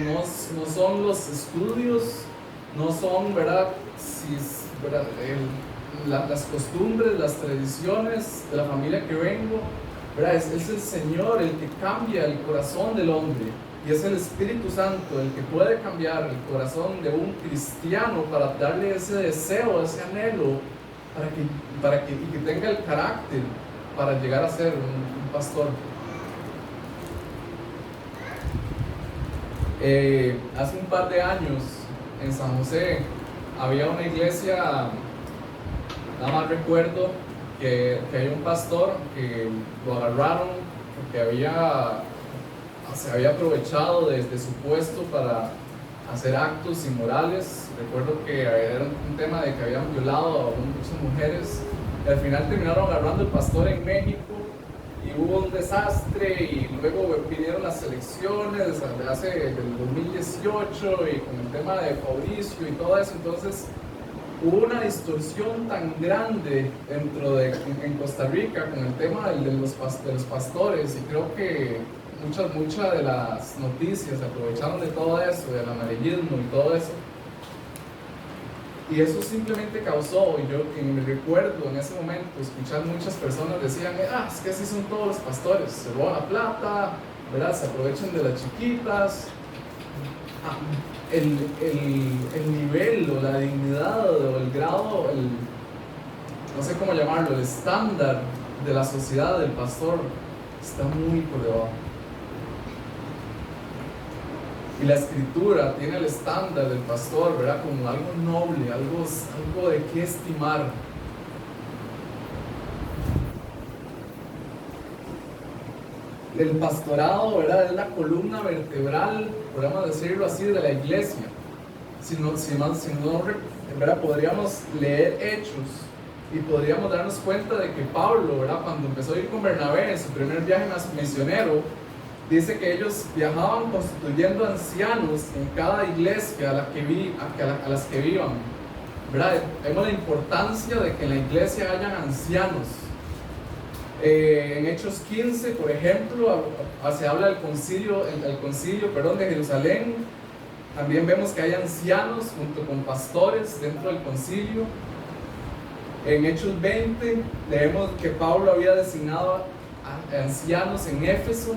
No son los estudios, no son, ¿verdad? Las costumbres, las tradiciones de la familia que vengo, ¿verdad? Es el Señor el que cambia el corazón del hombre. Y es el Espíritu Santo el que puede cambiar el corazón de un cristiano para darle ese deseo, ese anhelo, y que tenga el carácter para llegar a ser un pastor. Hace un par de años en San José había una iglesia, nada más recuerdo que había un pastor que lo agarraron porque se había aprovechado de su puesto para hacer actos inmorales. Recuerdo que era un tema de que habían violado a muchas mujeres y al final terminaron agarrando el pastor en México y hubo un desastre y luego vinieron las elecciones del 2018 y con el tema de Fabricio y todo eso. Entonces hubo una distorsión tan grande en Costa Rica con el tema de los pastores y creo que muchas de las noticias se aprovecharon de todo eso, del amarillismo y todo eso. Y eso simplemente causó, y yo que me recuerdo en ese momento escuchar muchas personas decían, es que así son todos los pastores, se roban la plata, ¿verdad? Se aprovechan de las chiquitas. El nivel o la dignidad o el grado, no sé cómo llamarlo, el estándar de la sociedad del pastor está muy por debajo. Y la escritura tiene el estándar del pastor, ¿verdad? Como algo noble, algo de qué estimar. el pastorado, ¿verdad? Es la columna vertebral, podríamos decirlo así, de la iglesia. ¿Verdad? Podríamos leer Hechos y podríamos darnos cuenta de que Pablo, ¿verdad? Cuando empezó a ir con Bernabé en su primer viaje misionero, dice que ellos viajaban constituyendo ancianos en cada iglesia a las que vivan, ¿verdad? Vemos la importancia de que en la iglesia hayan ancianos. En Hechos 15, por ejemplo, se habla del concilio de Jerusalén. También vemos que hay ancianos junto con pastores dentro del concilio. En Hechos 20 leemos que Pablo había designado a ancianos en Éfeso.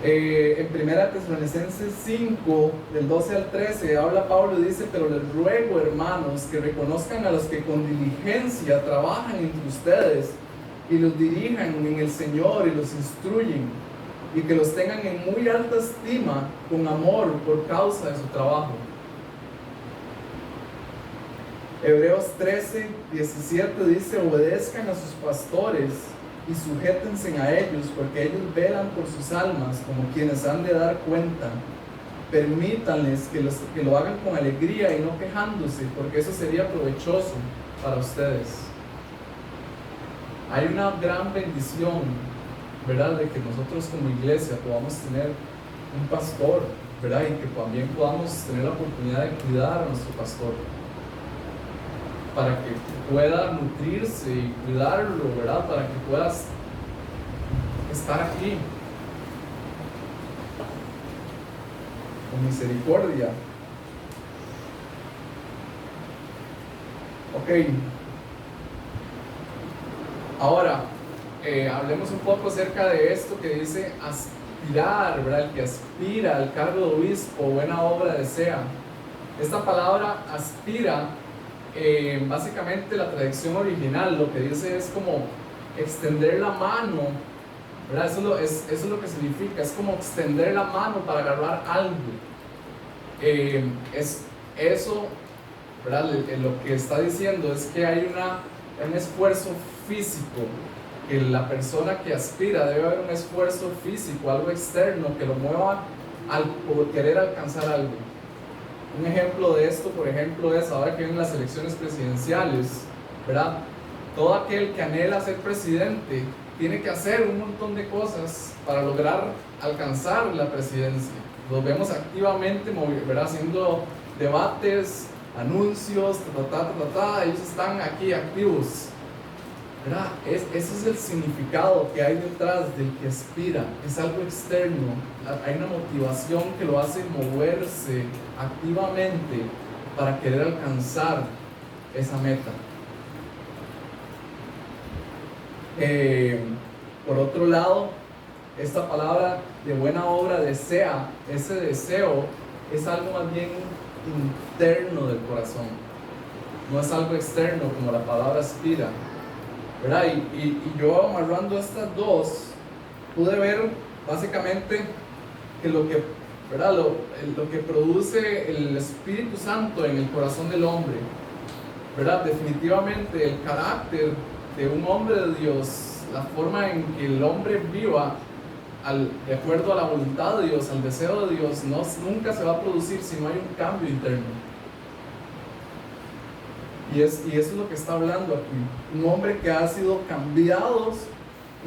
En 1 Tesalonicenses 5, del 12 al 13, habla Pablo y dice: pero les ruego, hermanos, que reconozcan a los que con diligencia trabajan entre ustedes y los dirijan en el Señor y los instruyen, y que los tengan en muy alta estima con amor por causa de su trabajo. Hebreos 13, 17 dice: obedezcan a sus pastores y sujétense a ellos, porque ellos velan por sus almas como quienes han de dar cuenta. Permítanles que lo hagan con alegría y no quejándose, porque eso sería provechoso para ustedes. Hay una gran bendición, ¿verdad?, de que nosotros como iglesia podamos tener un pastor, ¿verdad?, y que también podamos tener la oportunidad de cuidar a nuestro pastor, para que pueda nutrirse y cuidarlo, ¿verdad?, para que puedas estar aquí con misericordia. Ok, ahora hablemos un poco acerca de esto que dice aspirar, ¿verdad? El que aspira al cargo de obispo, buena obra desea. Esta palabra aspira, básicamente la traducción original lo que dice es como extender la mano, ¿verdad? Eso es lo que significa, es como extender la mano para agarrar algo. Es eso, ¿verdad? Lo que está diciendo es que hay un esfuerzo físico, que la persona que aspira debe haber un esfuerzo físico, algo externo que lo mueva al querer alcanzar algo. Un ejemplo de esto, por ejemplo, es ahora que vienen las elecciones presidenciales, ¿verdad? Todo aquel que anhela ser presidente tiene que hacer un montón de cosas para lograr alcanzar la presidencia. Los vemos activamente, ¿verdad?, haciendo debates, anuncios, ellos están aquí activos, ¿verdad? Ese es el significado que hay detrás del que aspira, es algo externo, hay una motivación que lo hace moverse activamente para querer alcanzar esa meta. Por otro lado, esta palabra de buena obra desea, ese deseo es algo más bien interno del corazón, no es algo externo como la palabra aspira, ¿verdad? Y yo amarrando estas dos pude ver básicamente que lo que, ¿verdad?, lo que produce el Espíritu Santo en el corazón del hombre, ¿verdad? Definitivamente el carácter de un hombre de Dios, la forma en que el hombre viva de acuerdo a la voluntad de Dios, al deseo de Dios, nunca se va a producir si no hay un cambio interno. Y eso es lo que está hablando aquí. Un hombre que ha sido cambiado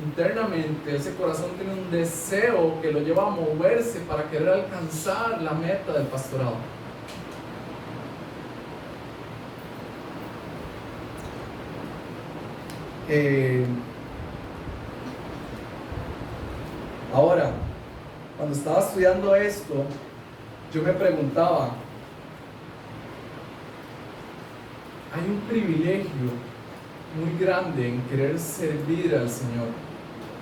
internamente, ese corazón tiene un deseo que lo lleva a moverse para querer alcanzar la meta del pastorado. Ahora, cuando estaba estudiando esto, yo me preguntaba, hay un privilegio muy grande en querer servir al Señor,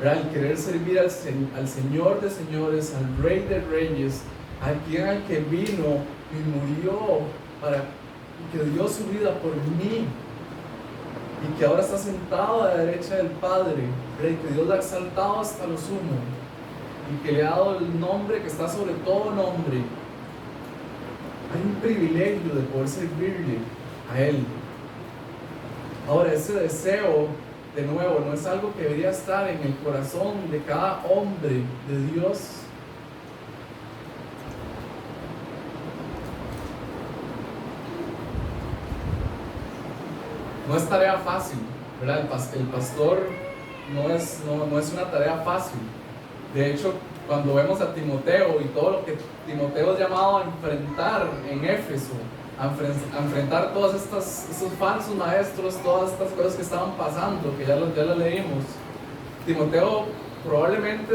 ¿verdad? El querer servir al Señor de señores, al Rey de reyes, al que vino y murió y que dio su vida por mí, y que ahora está sentado a la derecha del Padre, ¿verdad? Y que Dios lo ha exaltado hasta lo sumo, y que le ha dado el nombre que está sobre todo nombre. Hay un privilegio de poder servirle a Él. Ahora, ese deseo de nuevo, no es algo que debería estar en el corazón de cada hombre de Dios. No es tarea fácil, ¿verdad? El pastor no es una tarea fácil. De hecho, cuando vemos a Timoteo y todo lo que Timoteo es llamado a enfrentar en Éfeso, a enfrentar todos estos falsos maestros, todas estas cosas que estaban pasando, que ya las leímos, Timoteo probablemente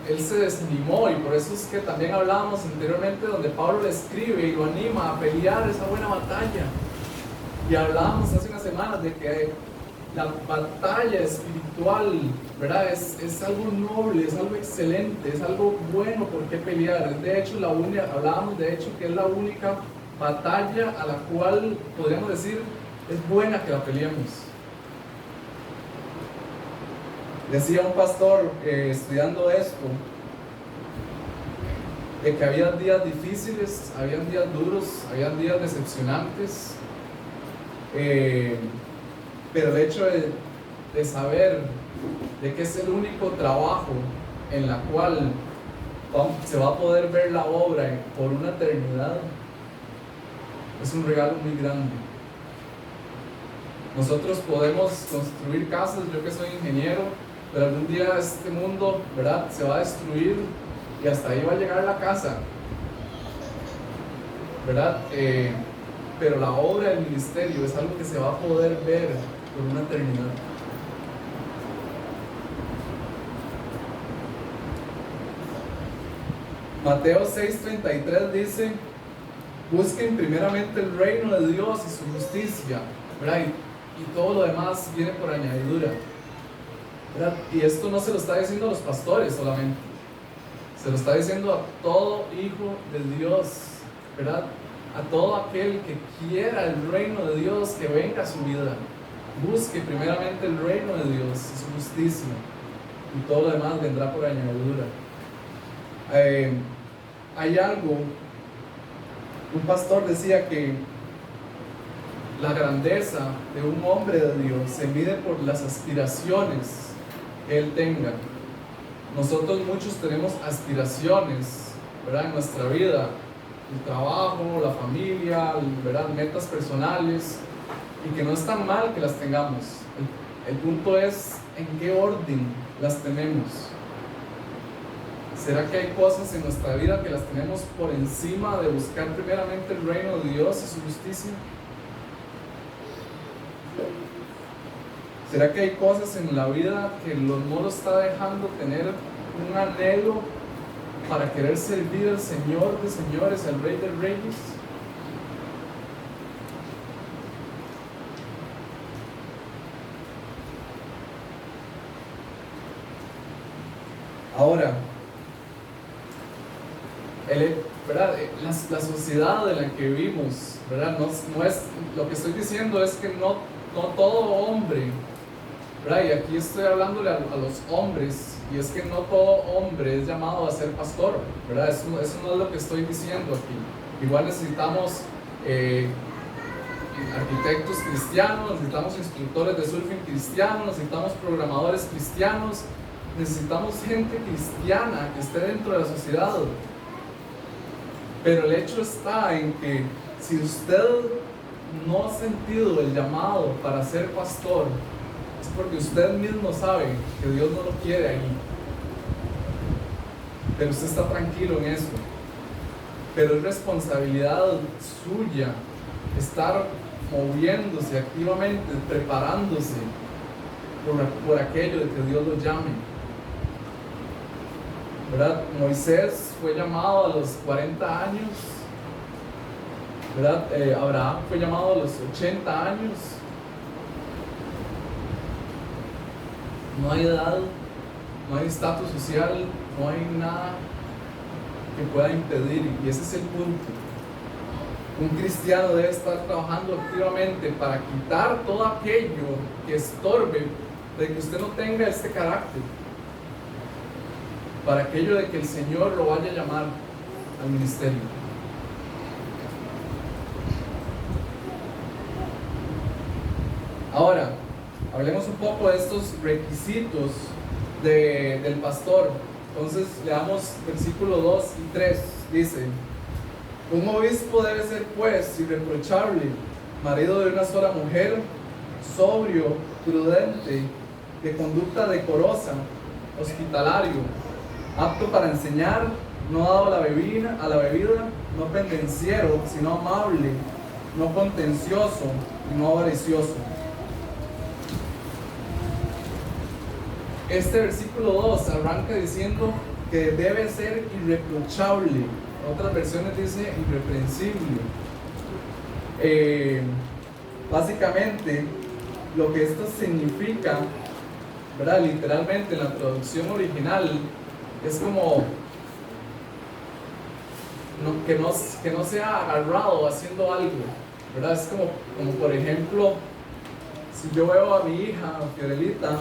él se desanimó, y por eso es que también hablábamos anteriormente donde Pablo le escribe y lo anima a pelear esa buena batalla. Y hablábamos hace unas semanas de que la batalla espiritual, ¿verdad? Es algo noble, es algo excelente, es algo bueno por qué pelear. De hecho, hablábamos de hecho que es la única batalla a la cual podríamos decir es buena que la peleemos. Decía un pastor estudiando esto, de que había días difíciles, había días duros, había días decepcionantes, pero el hecho de saber de que es el único trabajo en la cual se va a poder ver la obra por una eternidad, es un regalo muy grande. Nosotros podemos construir casas, yo que soy ingeniero, pero algún día este mundo, ¿verdad?, se va a destruir y hasta ahí va a llegar la casa, ¿verdad? Pero la obra del ministerio es algo que se va a poder ver por una eternidad. Mateo 6:33 dice: busquen primeramente el reino de Dios y su justicia, ¿verdad? Y todo lo demás viene por añadidura, ¿verdad? Y esto no se lo está diciendo a los pastores solamente, se lo está diciendo a todo hijo de Dios, ¿verdad? A todo aquel que quiera el reino de Dios, que venga a su vida. Busque primeramente el reino de Dios y su justicia, y todo lo demás vendrá por añadidura. Hay algo, un pastor decía que la grandeza de un hombre de Dios se mide por las aspiraciones que él tenga. Nosotros muchos tenemos aspiraciones, ¿verdad?, en nuestra vida, el trabajo, la familia, ¿verdad?, metas personales, y que no es tan mal que las tengamos. El punto es en qué orden las tenemos. ¿Será que hay cosas en nuestra vida que las tenemos por encima de buscar primeramente el reino de Dios y su justicia? ¿Será que hay cosas en la vida que no lo está dejando tener un anhelo para querer servir al Señor de señores, al Rey de reyes? Ahora, ¿verdad?, la sociedad en la que vivimos, ¿verdad?, no es, lo que estoy diciendo es que no todo hombre, ¿verdad?, y aquí estoy hablándole a los hombres, y es que no todo hombre es llamado a ser pastor, ¿verdad? Eso no es lo que estoy diciendo aquí. Igual necesitamos arquitectos cristianos, necesitamos instructores de surfing cristianos, necesitamos programadores cristianos, necesitamos gente cristiana que esté dentro de la sociedad. Pero el hecho está en que si usted no ha sentido el llamado para ser pastor, es porque usted mismo sabe que Dios no lo quiere ahí. Pero usted está tranquilo en eso. Pero es responsabilidad suya estar moviéndose activamente, preparándose por aquello de que Dios lo llame, ¿verdad? Moisés fue llamado a los 40 años, ¿verdad? Abraham fue llamado a los 80 años. No hay edad, no hay estatus social, no hay nada que pueda impedir, y ese es el punto. Un cristiano debe estar trabajando activamente para quitar todo aquello que estorbe de que usted no tenga este carácter, para aquello de que el Señor lo vaya a llamar al ministerio. Ahora, hablemos un poco de estos requisitos del pastor. Entonces leamos versículos 2 y 3. Dice: un obispo debe ser pues irreprochable, marido de una sola mujer, sobrio, prudente, de conducta decorosa, hospitalario, apto para enseñar, no dado a la bebida, no pendenciero, sino amable, no contencioso y no avaricioso. Este versículo 2 arranca diciendo que debe ser irreprochable. En otras versiones dice irreprensible. Básicamente, lo que esto significa, ¿verdad? Literalmente en la traducción original, es como que no sea agarrado haciendo algo, ¿verdad? Es como por ejemplo, si yo veo a mi hija, Fiorelita,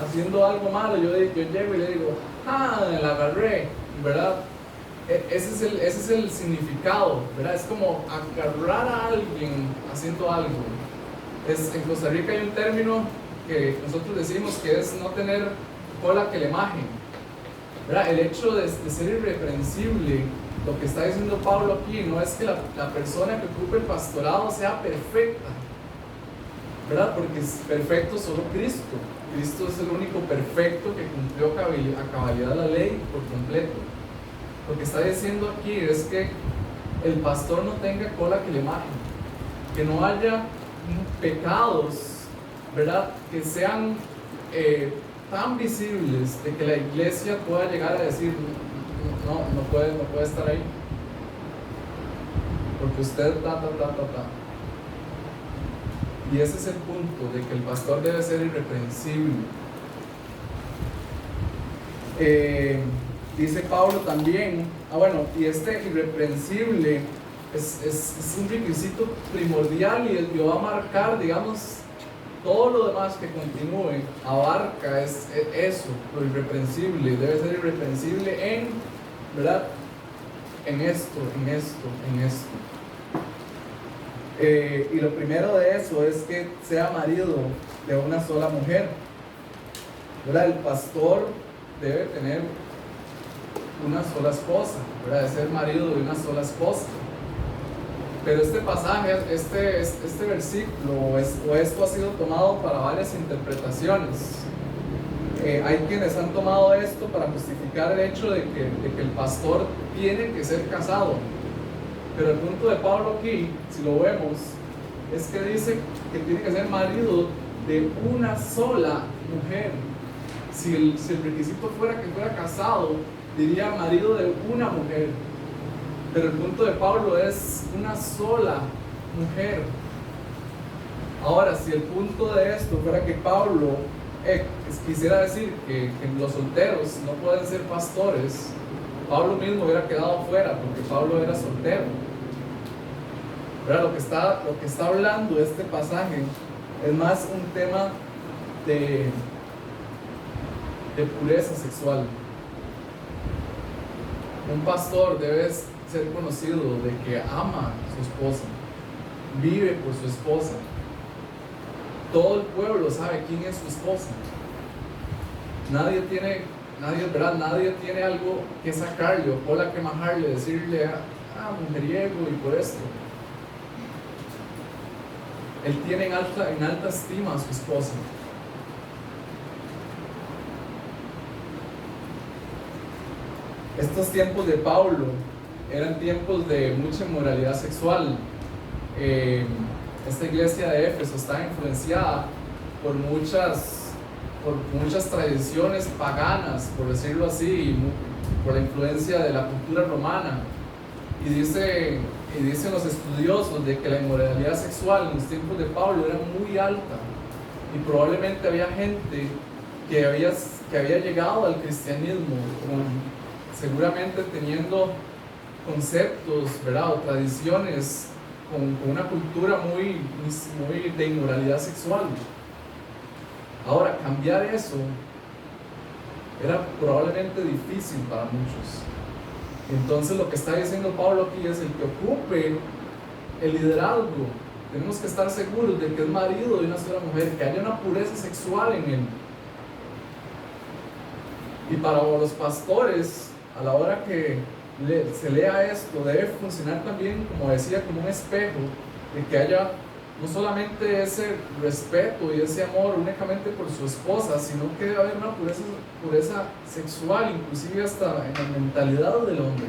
haciendo algo malo, yo llego y le digo, la agarré, ¿verdad? Ese es el significado, ¿verdad? Es como agarrar a alguien haciendo algo. En Costa Rica hay un término que nosotros decimos que es no tener cola que le majen, ¿verdad? El hecho de ser irreprensible, lo que está diciendo Pablo aquí, no es que la persona que ocupe el pastorado sea perfecta, ¿verdad? Porque es perfecto solo Cristo. Cristo es el único perfecto que cumplió a cabalidad la ley por completo. Lo que está diciendo aquí es que el pastor no tenga cola que le majen, que no haya pecados, ¿verdad? Que sean tan visibles de que la iglesia pueda llegar a decir, no puede estar ahí, porque usted ta. Y ese es el punto, de que el pastor debe ser irreprensible. Dice Pablo también, y este irreprensible es un requisito primordial y lo va a marcar, digamos, todo lo demás que continúe, abarca eso, lo irreprensible. Debe ser irreprensible en, ¿verdad? En esto. Y lo primero de eso es que sea marido de una sola mujer, ¿verdad? El pastor debe tener una sola esposa, ¿verdad? Debe ser marido de una sola esposa. Pero este pasaje, este versículo, o esto ha sido tomado para varias interpretaciones. Hay quienes han tomado esto para justificar el hecho de que el pastor tiene que ser casado. Pero el punto de Pablo aquí, si lo vemos, es que dice que tiene que ser marido de una sola mujer. Si el requisito fuera que fuera casado, diría marido de una mujer. Pero el punto de Pablo es una sola mujer. Ahora, si el punto de esto fuera que Pablo quisiera decir que los solteros no pueden ser pastores, Pablo mismo hubiera quedado fuera, porque Pablo era soltero. Pero lo que está hablando este pasaje es más un tema de pureza sexual. Un pastor debe ser conocido de que ama a su esposa, vive por su esposa. Todo el pueblo sabe quién es su esposa. Nadie tiene algo que sacarle o cola que majarle, decirle, mujeriego y por esto. Él tiene en alta estima a su esposa. Estos tiempos de Pablo eran tiempos de mucha inmoralidad sexual. Esta iglesia de Éfeso está influenciada por muchas tradiciones paganas, por decirlo así, por la influencia de la cultura romana. Y dicen los estudiosos de que la inmoralidad sexual en los tiempos de Pablo era muy alta, y probablemente había gente que había llegado al cristianismo seguramente teniendo conceptos, ¿verdad? O tradiciones con una cultura muy de inmoralidad sexual. Ahora, cambiar eso era probablemente difícil para muchos. Entonces lo que está diciendo Pablo aquí es: el que ocupe el liderazgo tenemos que estar seguros de que es marido de una sola mujer, que haya una pureza sexual en él. Y para los pastores, a la hora que se lea esto, debe funcionar también, como decía, como un espejo, de que haya no solamente ese respeto y ese amor únicamente por su esposa, sino que debe haber una pureza sexual, inclusive hasta en la mentalidad del hombre.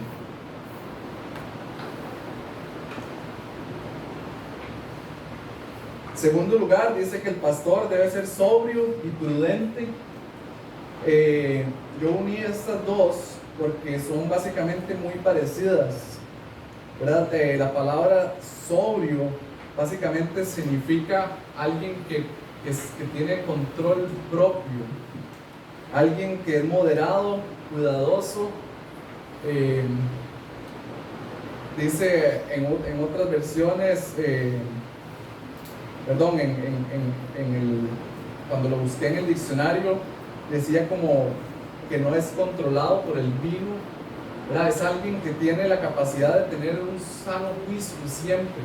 Segundo lugar, dice que el pastor debe ser sobrio y prudente. Yo uní estas dos porque son básicamente muy parecidas, ¿verdad? La palabra sobrio básicamente significa alguien que tiene control propio, alguien que es moderado, cuidadoso. Dice en otras versiones, cuando lo busqué en el diccionario, decía como que no es controlado por el vino, ¿verdad? Es alguien que tiene la capacidad de tener un sano juicio siempre.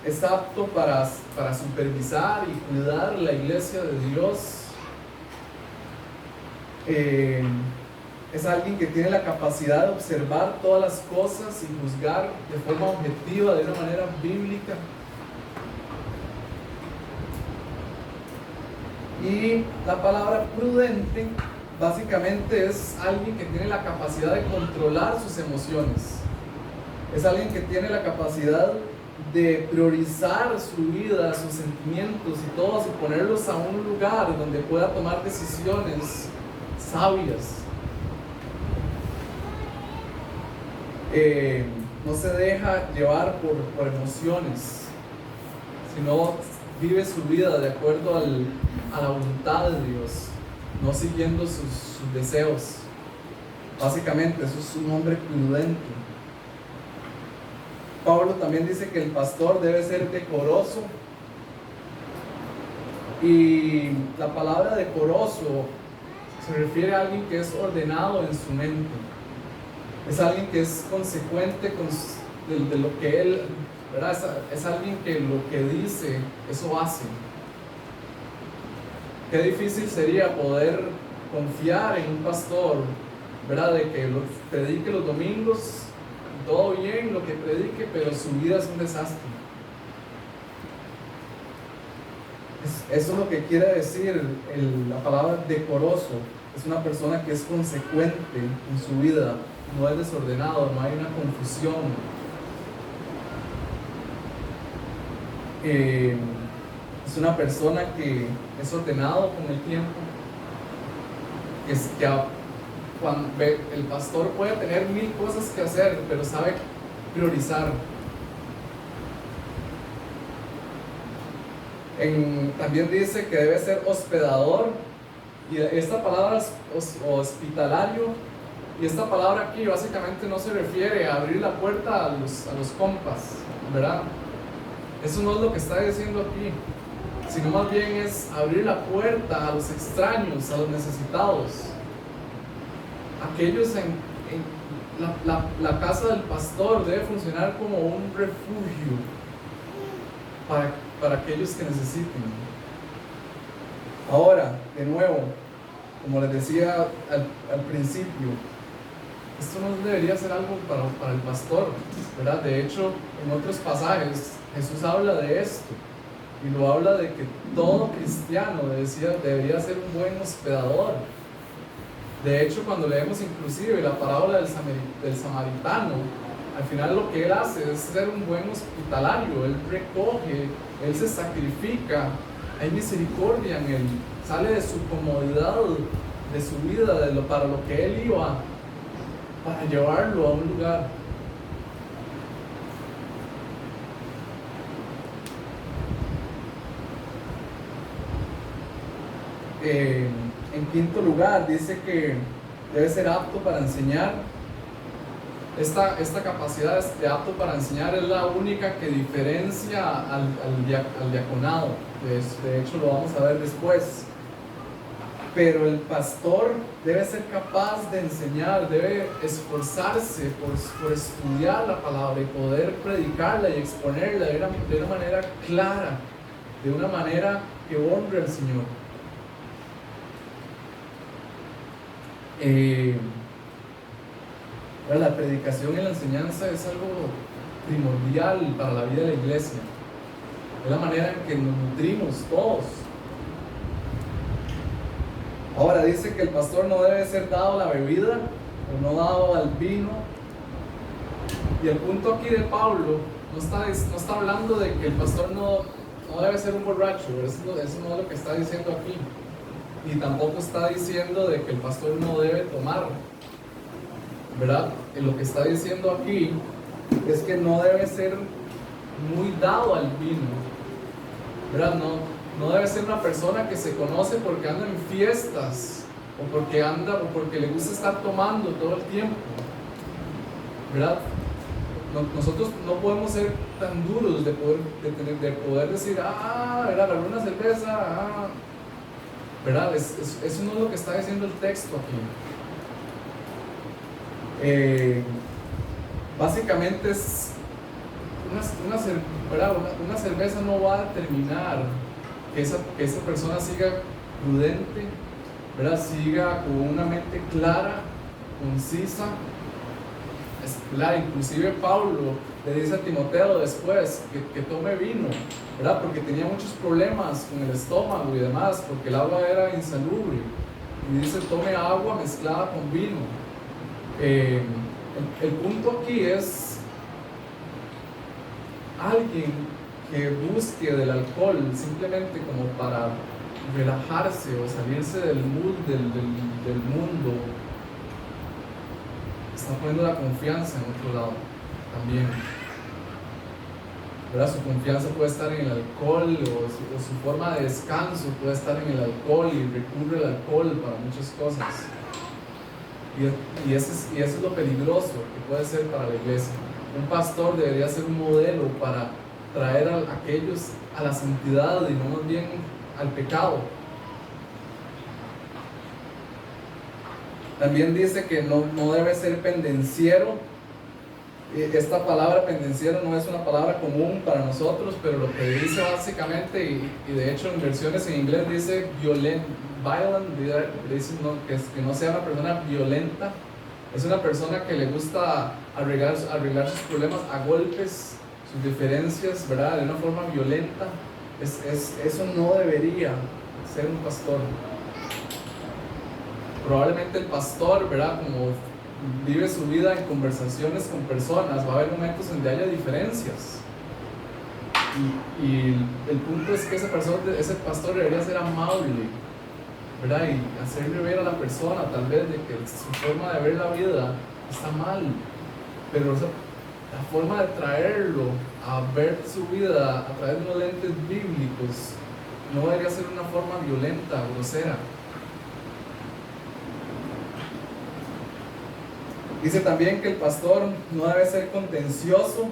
Es apto para supervisar y cuidar la iglesia de Dios. Es alguien que tiene la capacidad de observar todas las cosas y juzgar de forma objetiva, de una manera bíblica. Y la palabra prudente básicamente es alguien que tiene la capacidad de controlar sus emociones. Es alguien que tiene la capacidad de priorizar su vida, sus sentimientos y todos, y ponerlos a un lugar donde pueda tomar decisiones sabias. No se deja llevar por emociones, sino vive su vida de acuerdo a la voluntad de Dios, no siguiendo sus deseos. Básicamente eso es un hombre prudente. Pablo también dice que el pastor debe ser decoroso, y la palabra decoroso se refiere a alguien que es ordenado en su mente. Es alguien que es consecuente de lo que él, ¿verdad? Es alguien que lo que dice, eso hace. Qué difícil sería poder confiar en un pastor, ¿verdad? De que predique los domingos, todo bien lo que predique, pero su vida es un desastre. Eso es lo que quiere decir la palabra decoroso. Es una persona que es consecuente en su vida, no es desordenado, no hay una confusión. Es una persona que es ordenado con el tiempo. Cuando el pastor puede tener 1000 cosas que hacer, pero sabe priorizar. También dice que debe ser hospedador, y esta palabra es hospitalario, y esta palabra aquí básicamente no se refiere a abrir la puerta a los compas, ¿verdad? Eso no es lo que está diciendo aquí, sino más bien es abrir la puerta a los extraños, a los necesitados. Aquellos la casa del pastor debe funcionar como un refugio para aquellos que necesiten. Ahora, de nuevo, como les decía al principio, esto no debería ser algo para el pastor, ¿verdad? De hecho, en otros pasajes Jesús habla de esto, y lo habla de que todo cristiano debería ser un buen hospedador. De hecho, cuando leemos inclusive la parábola del samaritano, al final lo que él hace es ser un buen hospitalario. Él recoge, él se sacrifica, hay misericordia en él, sale de su comodidad, de su vida, para lo que él iba, para llevarlo a un lugar. En quinto lugar, dice que debe ser apto para enseñar. Esta capacidad de apto para enseñar es la única que diferencia al diaconado. De hecho, lo vamos a ver después. pero el pastor debe ser capaz de enseñar, debe esforzarse por estudiar la palabra y poder predicarla y exponerla de una manera clara, de una manera que honre al Señor. La predicación y la enseñanza es algo primordial para la vida de la iglesia. Es la manera en que nos nutrimos todos. Ahora dice que el pastor no debe ser dado a la bebida o no dado al vino. Y el punto aquí de Pablo no está hablando de que el pastor no debe ser un borracho. Eso no es lo que está diciendo aquí. Y tampoco está diciendo de que el pastor no debe tomar, ¿verdad? Y lo que está diciendo aquí es que no debe ser muy dado al vino, ¿verdad? No debe ser una persona que se conoce porque anda en fiestas o porque le gusta estar tomando todo el tiempo, ¿verdad? Nosotros no podemos ser tan duros de poder decir, ¿verdad? Agarré una cerveza, ¿verdad? Eso no es lo que está diciendo el texto aquí. Básicamente es una cerveza no va a determinar que esa persona siga prudente, ¿verdad? Siga con una mente clara, concisa. Inclusive Pablo le dice a Timoteo después que tome vino, ¿verdad? Porque tenía muchos problemas con el estómago y demás, porque el agua era insalubre. Y dice, tome agua mezclada con vino. El punto aquí es alguien que busque del alcohol simplemente como para relajarse o salirse del mood del mundo, está poniendo la confianza en otro lado también, ¿verdad? Su confianza puede estar en el alcohol o su forma de descanso puede estar en el alcohol y recurre al alcohol para muchas cosas. Y eso es lo peligroso que puede ser para la iglesia. Un pastor debería ser un modelo para traer a aquellos a la santidad y no más bien al pecado. También dice que no debe ser pendenciero. Esta palabra pendenciero no es una palabra común para nosotros, pero lo que dice básicamente, y de hecho en versiones en inglés dice violent, dice que no sea una persona violenta. Es una persona que le gusta arreglar sus problemas a golpes, sus diferencias, ¿verdad? De una forma violenta. Eso no debería ser un pastor. Probablemente el pastor, ¿verdad? Como vive su vida en conversaciones con personas, va a haber momentos donde haya diferencias. Y el punto es que ese pastor debería ser amable, ¿verdad? Y hacerle ver a la persona tal vez de que su forma de ver la vida está mal, pero la forma de traerlo a ver su vida a través de unos lentes bíblicos no debería ser una forma violenta, grosera. Dice también que el pastor no debe ser contencioso,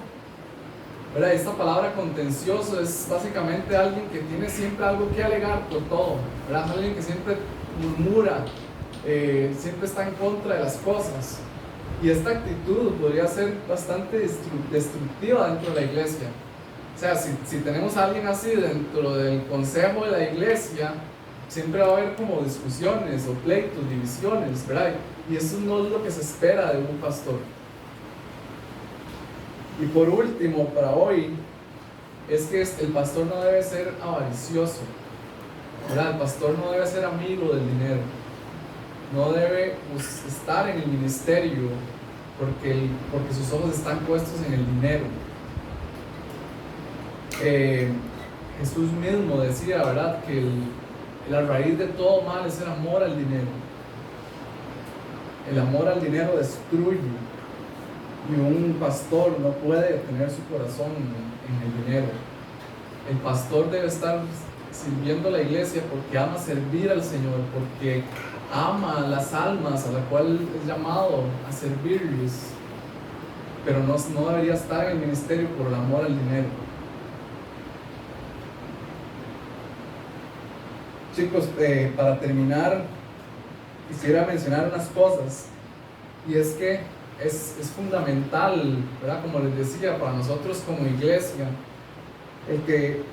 ¿verdad? Esta palabra contencioso es básicamente alguien que tiene siempre algo que alegar por todo, ¿verdad? Alguien que siempre murmura, siempre está en contra de las cosas. Y esta actitud podría ser bastante destructiva dentro de la iglesia. O sea, si tenemos a alguien así dentro del consejo de la iglesia, siempre va a haber como discusiones o pleitos, divisiones, ¿verdad? Y eso no es lo que se espera de un pastor. Y por último, para hoy, es que el pastor no debe ser avaricioso, ¿verdad? El pastor no debe ser amigo del dinero. No debe estar en el ministerio porque sus ojos están puestos en el dinero. Jesús mismo decía, ¿verdad?, que la raíz de todo mal es el amor al dinero. El amor al dinero destruye, y un pastor no puede tener su corazón en el dinero. El pastor debe estar sirviendo a la iglesia porque ama servir al Señor, porque ama a las almas a las cuales es llamado a servirles, pero no debería estar en el ministerio por el amor al dinero. Chicos, para terminar, quisiera mencionar unas cosas, y es que es fundamental, ¿verdad? Como les decía, para nosotros como iglesia, el que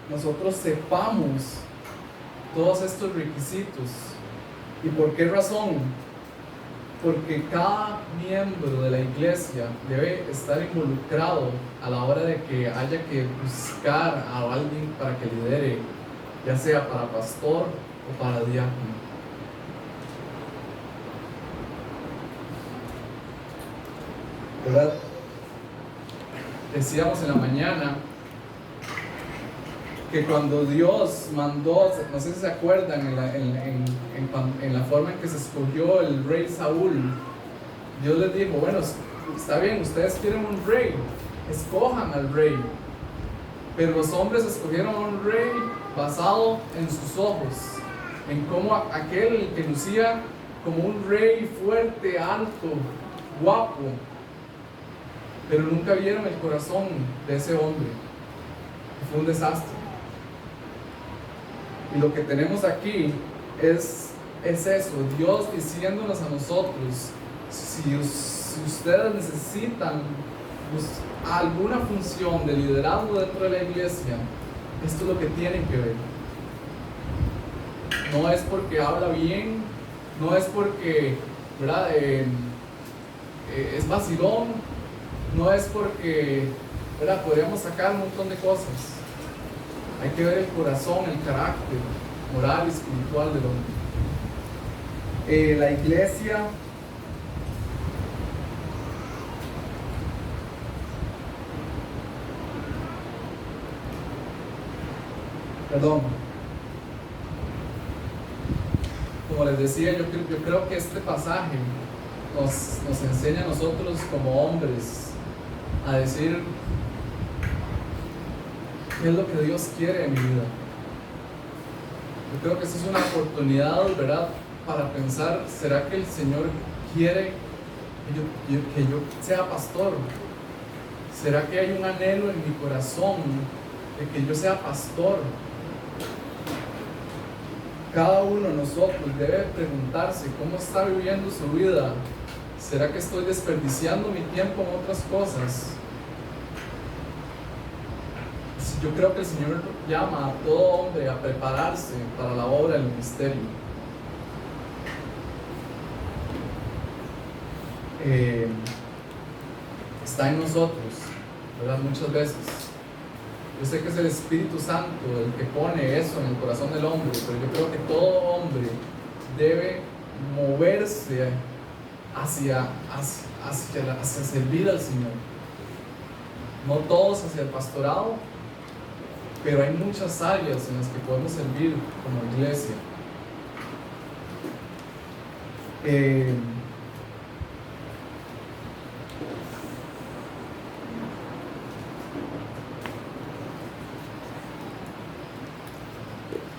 nosotros sepamos todos estos requisitos. ¿Y por qué razón? Porque cada miembro de la iglesia debe estar involucrado a la hora de que haya que buscar a alguien para que lidere, ya sea para pastor o para diácono. ¿Verdad? Decíamos en la mañana que cuando Dios mandó, no sé si se acuerdan, en la forma en que se escogió el rey Saúl, Dios les dijo, bueno, está bien, ustedes quieren un rey, escojan al rey. Pero los hombres escogieron a un rey basado en sus ojos, en cómo aquel que lucía como un rey fuerte, alto, guapo, pero nunca vieron el corazón de ese hombre. Fue un desastre. Y lo que tenemos aquí es eso, Dios diciéndonos a nosotros, si ustedes necesitan alguna función de liderazgo dentro de la iglesia, esto es lo que tienen que ver. No es porque habla bien, no es porque, ¿verdad? Es vacilón, no es porque, ¿verdad? Podríamos sacar un montón de cosas. Hay que ver el corazón, el carácter moral y espiritual del hombre. La iglesia como les decía, yo creo que este pasaje nos enseña a nosotros como hombres a decir qué es lo que Dios quiere de mi vida. Yo creo que esta es una oportunidad, ¿verdad?, para pensar, ¿será que el Señor quiere que yo sea pastor? ¿Será que hay un anhelo en mi corazón de que yo sea pastor? Cada uno de nosotros debe preguntarse cómo está viviendo su vida. ¿Será que estoy desperdiciando mi tiempo en otras cosas? Yo creo que el Señor llama a todo hombre a prepararse para la obra del ministerio. Está en nosotros, ¿verdad? Muchas veces. Yo sé que es el Espíritu Santo el que pone eso en el corazón del hombre, pero yo creo que todo hombre debe moverse hacia servir al Señor. No todos hacia el pastorado, pero hay muchas áreas en las que podemos servir como iglesia.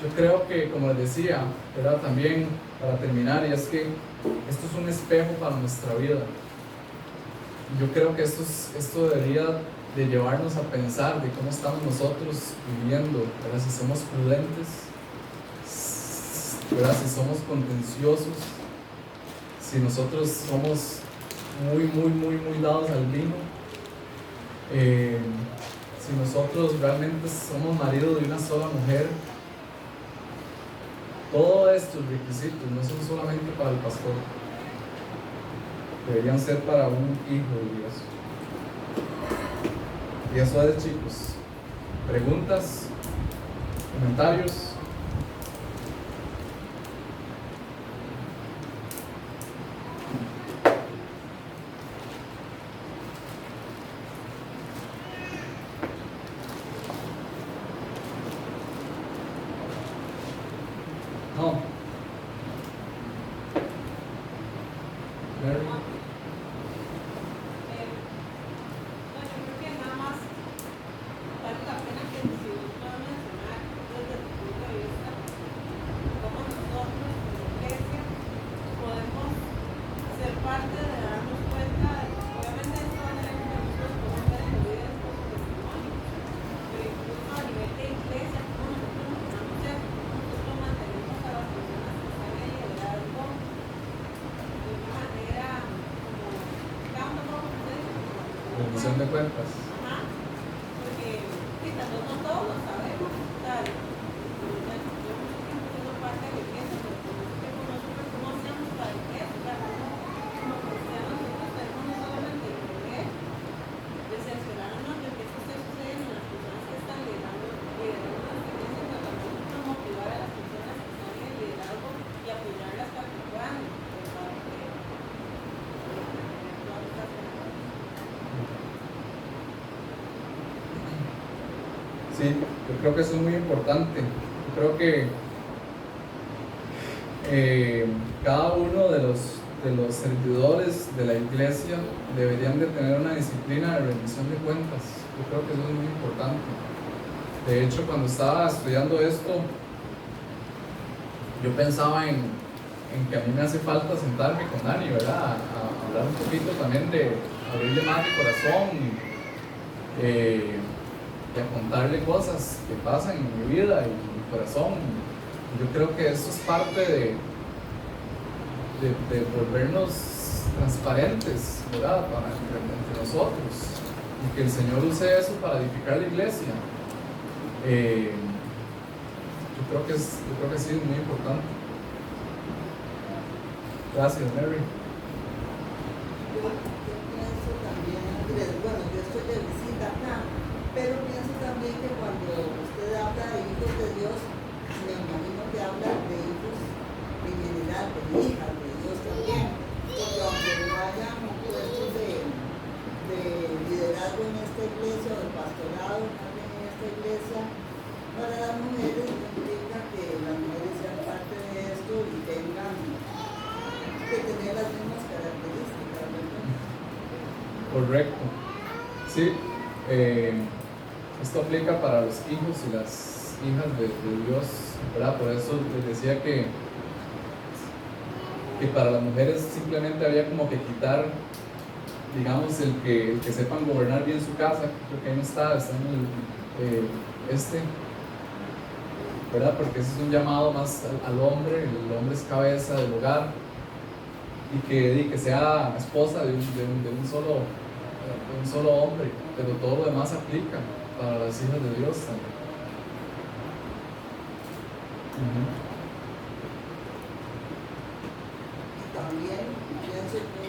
Yo creo que, como les decía, ¿verdad?, también para terminar, y es que esto es un espejo para nuestra vida. Yo creo que esto debería de llevarnos a pensar de cómo estamos nosotros viviendo, ¿verdad? Si somos prudentes, ¿verdad?, si somos contenciosos, si nosotros somos muy dados al vino, si nosotros realmente somos marido de una sola mujer. Todos estos requisitos no son solamente para el pastor, deberían ser para un hijo de Dios. Y eso es, chicos. ¿Preguntas? ¿Comentarios? No. Mary. rendición de cuentas. Ajá, porque quizás no todos lo sabemos, ¿sabes? Yo mucho tiempo siendo parte de la iglesia, pero por mucho tiempo no supe cómo hacíamos para la iglesia, ¿sabes? Como cristianos nosotros tenemos no solamente el deber de cerciorarnos de que eso esté sucediendo en las personas que están liderando las iglesias, pero también motivar a las personas que están en el liderazgo y apoyarlas para que puedan Sí, yo creo que eso es muy importante. Yo creo que cada uno de los servidores de la iglesia deberían de tener una disciplina de rendición de cuentas. Yo creo que eso es muy importante. De hecho, cuando estaba estudiando esto, yo pensaba en que a mí me hace falta sentarme con Dani, ¿verdad? A hablar un poquito también de abrirle más mi corazón y a contarle cosas que pasan en mi vida y en mi corazón. Yo creo que eso es parte de volvernos transparentes, ¿verdad? Entre nosotros, y que el Señor use eso para edificar la iglesia. Yo creo que sí es muy importante. Gracias, Mary. Yo pienso también, Andrés, bueno, yo estoy de visita acá, pero pienso también que cuando usted habla de hijos de Dios, me imagino que habla de hijos en general, de hijas de Dios también, porque aunque no haya puestos de liderazgo en esta iglesia o de pastorado también en esta iglesia, para las mujeres no implica que las mujeres sean parte de esto y tengan que tener las mismas características, ¿verdad? Correcto. Sí, esto aplica para los hijos y las hijas de Dios, ¿verdad? Por eso les decía que para las mujeres simplemente había como que quitar, digamos, el que sepan gobernar bien su casa. Creo que ahí no está en ¿verdad? Porque ese es un llamado más al hombre. El hombre es cabeza del hogar, y que sea esposa de un solo hombre, pero todo lo demás aplica para las hijas de Dios también. Y también pienso yo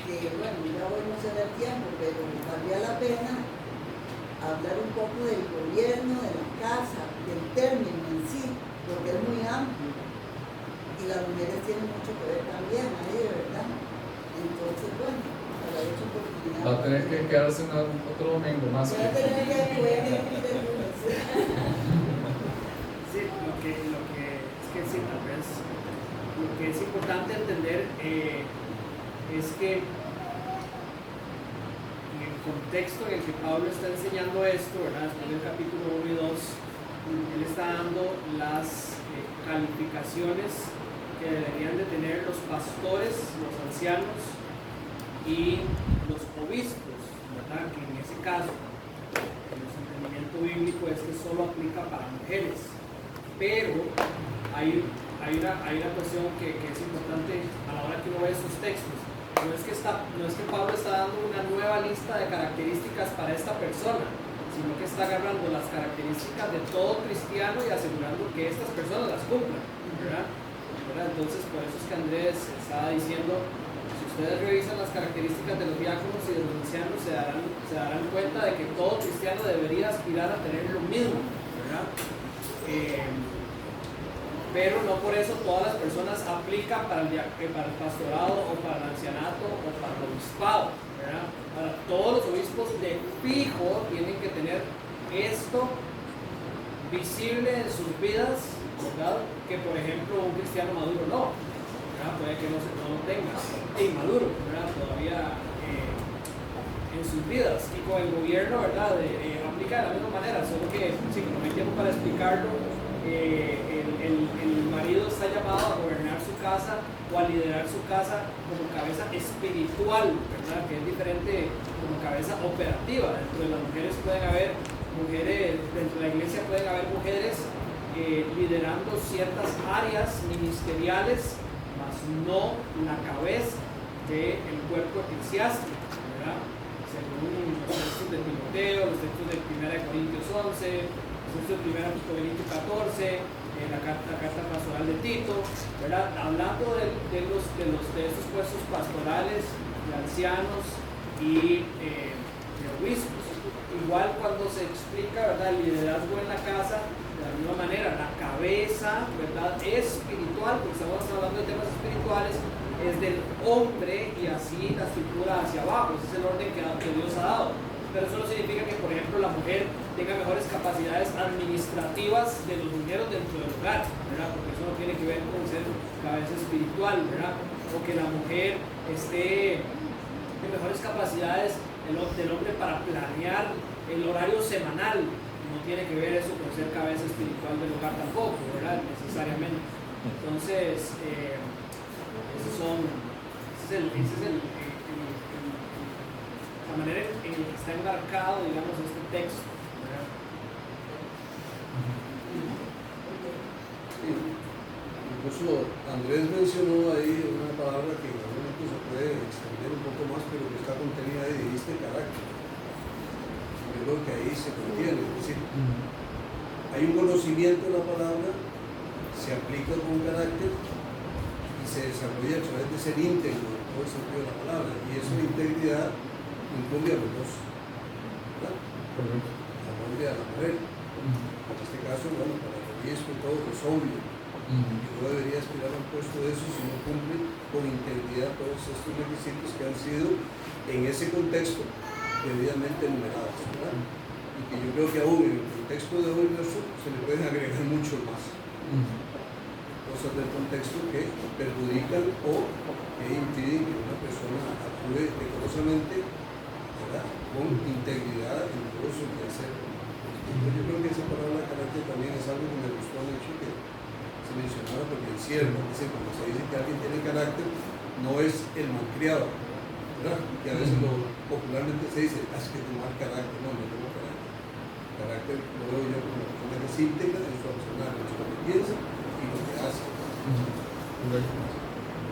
que bueno, ya hoy no se da el tiempo, pero valía la pena hablar un poco del gobierno, de la casa, del término en sí, porque es muy amplio. Y las mujeres tienen mucho que ver también ahí, ¿verdad? Entonces, bueno, para esa oportunidad. Va a tener que quedarse otro domingo más. Voy a tener que ver el lunes. Sí, lo que es que sí, tal vez lo que es importante entender es que en el contexto en el que Pablo está enseñando esto, ¿verdad? Después del capítulo 1 y 2, él está dando las calificaciones que deberían de tener los pastores, los ancianos y los obispos, ¿verdad? Que en ese caso, en el entendimiento bíblico, solo aplica para mujeres. Pero hay una cuestión que es importante a la hora que uno ve esos textos. No es que Pablo está dando una nueva lista de características para esta persona, sino que está agarrando las características de todo cristiano y asegurando que estas personas las cumplan, ¿verdad? Entonces, por eso es que Andrés estaba diciendo, si ustedes revisan las características de los diáconos y de los ancianos, se darán cuenta de que todo cristiano debería aspirar a tener lo mismo, ¿verdad? Pero no por eso todas las personas aplican para el pastorado o para el ancianato o para el obispado, ¿verdad? Ahora, todos los obispos de fijo tienen que tener esto visible en sus vidas, ¿verdad? Que por ejemplo un cristiano maduro no, ¿verdad? Puede que no lo tenga, inmaduro, ¿verdad? Todavía en sus vidas. Y con el gobierno, ¿verdad? Aplica de la misma manera, solo que si no hay tiempo para explicarlo, el marido está llamado a gobernar su casa o a liderar su casa como cabeza espiritual, ¿verdad? Que es diferente como cabeza operativa. Dentro de las mujeres pueden haber mujeres, dentro de la iglesia pueden haber mujeres liderando ciertas áreas ministeriales, mas no la cabeza del cuerpo eclesiástico, ¿verdad? según los textos de Timoteo, los textos de 1 Corintios 11, los textos de 1 Corintios 14, la carta pastoral de Tito, ¿verdad? Hablando de estos puestos pastorales, de ancianos y de obispos. Igual cuando se explica, ¿verdad?, el liderazgo en la casa, de la misma manera, la cabeza, ¿verdad?, espiritual, porque estamos hablando de temas espirituales, es del hombre y así la estructura hacia abajo. Ese es el orden que Dios ha dado. Pero eso no significa que, por ejemplo, la mujer tenga mejores capacidades administrativas de los dineros dentro del hogar, ¿verdad? Porque eso no tiene que ver con ser cabeza espiritual, ¿verdad? O que la mujer esté en mejores capacidades del hombre para planear el horario semanal. No tiene que ver eso con ser cabeza espiritual del hogar tampoco, ¿verdad? Necesariamente. Entonces, la manera en que está enmarcado, digamos, este texto, ¿verdad? Sí. Incluso Andrés mencionó ahí una palabra que en algún momento se puede extender un poco más, pero que está contenida ahí, dijiste carácter. Yo creo que ahí se contiene, es decir, hay un conocimiento de la palabra, se aplica con carácter y se desarrolla a través de ser íntegro en todo el sentido de la palabra, y esa integridad incumbe a los dos, ¿verdad? Al hombre y a la mujer. En este caso, bueno, para el obispo y todo es obvio. Y no debería aspirar a un puesto de eso si no cumple con integridad todos estos requisitos que han sido en ese contexto debidamente enumerados, ¿verdad? Y que yo creo que aún en el contexto de hoy nuestro se le pueden agregar mucho más cosas del contexto que perjudican o que impiden que una persona actúe decorosamente, ¿verdad?, con integridad en todo su quehacer. Entonces yo creo que esa palabra carácter también es algo que me gustó mucho que se mencionaba, porque es cierto, cuando se dice que alguien tiene carácter, no es el malcriado, ¿verdad? Que a veces popularmente se dice, es que tengo mal carácter. No tengo carácter. Carácter lo veo yo como una persona que es íntegra en su accionar, en lo que piensa y lo que hace.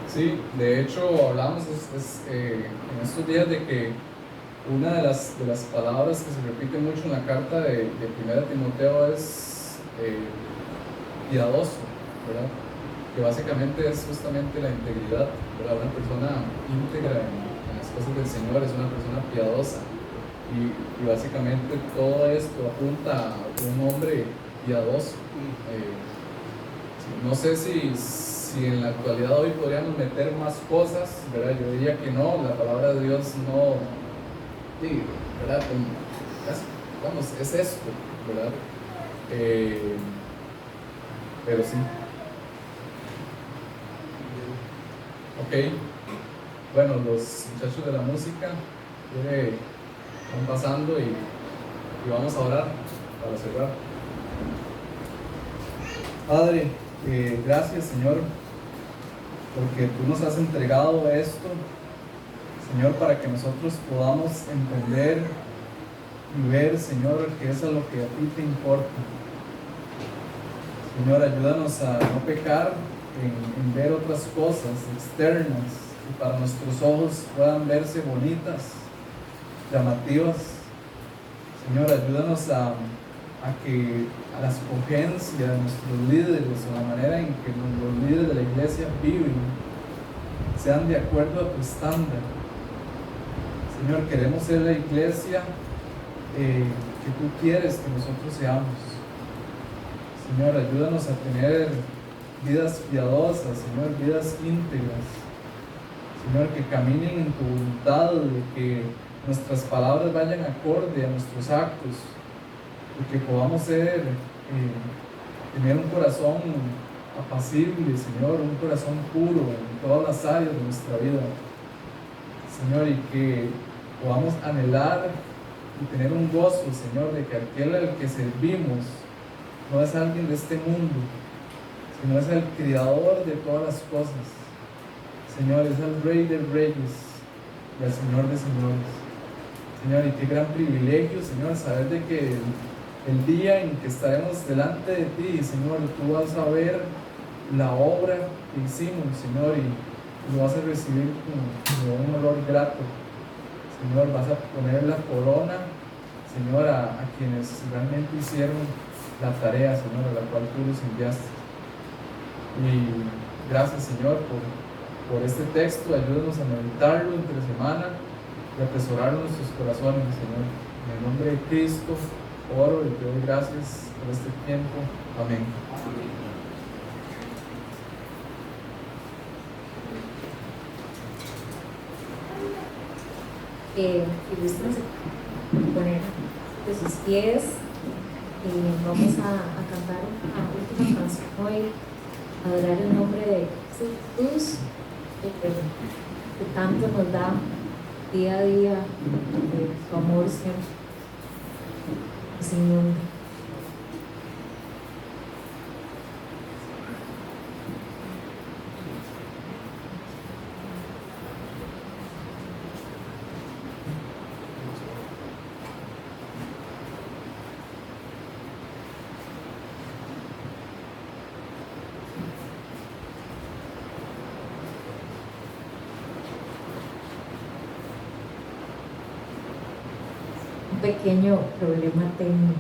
Sí, de hecho hablamos en estos días de que una de las palabras que se repite mucho en la carta de 1 Timoteo es piadoso, ¿verdad? Que básicamente es justamente la integridad, ¿verdad? Una persona íntegra en las cosas del Señor es una persona piadosa, y básicamente todo esto apunta a un hombre piadoso. No sé si en la actualidad hoy podríamos meter más cosas, ¿verdad? Yo diría que no, la palabra de Dios no, sí, ¿verdad? Vamos, es esto, ¿verdad? Pero sí. Ok, bueno, los muchachos de la música van pasando y vamos a orar para cerrar. Padre, gracias, Señor, porque tú nos has entregado esto, Señor, para que nosotros podamos entender y ver, Señor, que eso es lo que a ti te importa. Señor, ayúdanos a no pecar en ver otras cosas externas que para nuestros ojos puedan verse bonitas, llamativas. Señor, ayúdanos a que a la escogencia de nuestros líderes o la manera en que los líderes de la iglesia viven sean de acuerdo a tu estándar. Señor, queremos ser la iglesia que tú quieres que nosotros seamos. Señor, ayúdanos a tener vidas piadosas, Señor, vidas íntegras. Señor, que caminen en tu voluntad, de que nuestras palabras vayan acorde a nuestros actos, y que podamos tener un corazón apacible, Señor, un corazón puro en todas las áreas de nuestra vida, Señor, y que podamos anhelar y tener un gozo, Señor, de que aquel al que servimos no es alguien de este mundo, sino es el Creador de todas las cosas. Señor, es el Rey de Reyes y el Señor de Señores. Señor, y qué gran privilegio, Señor, saber de que el día en que estaremos delante de ti, Señor, tú vas a ver la obra que hicimos, Señor, y lo vas a recibir con un olor grato. Señor, vas a poner la corona, Señor, a quienes realmente hicieron la tarea, Señor, a la cual tú los enviaste. Y gracias, Señor, por este texto. Ayúdanos a meditarlo entre semana y atesorarlo en nuestros corazones, Señor. En el nombre de Cristo, oro y te doy gracias por este tiempo. Amén. Si gustan poner de sus pies, vamos a cantar una última canción hoy, adorar el nombre de Jesús, que tanto nos da día a día, su amor siempre sin nombre. Un pequeño problema técnico.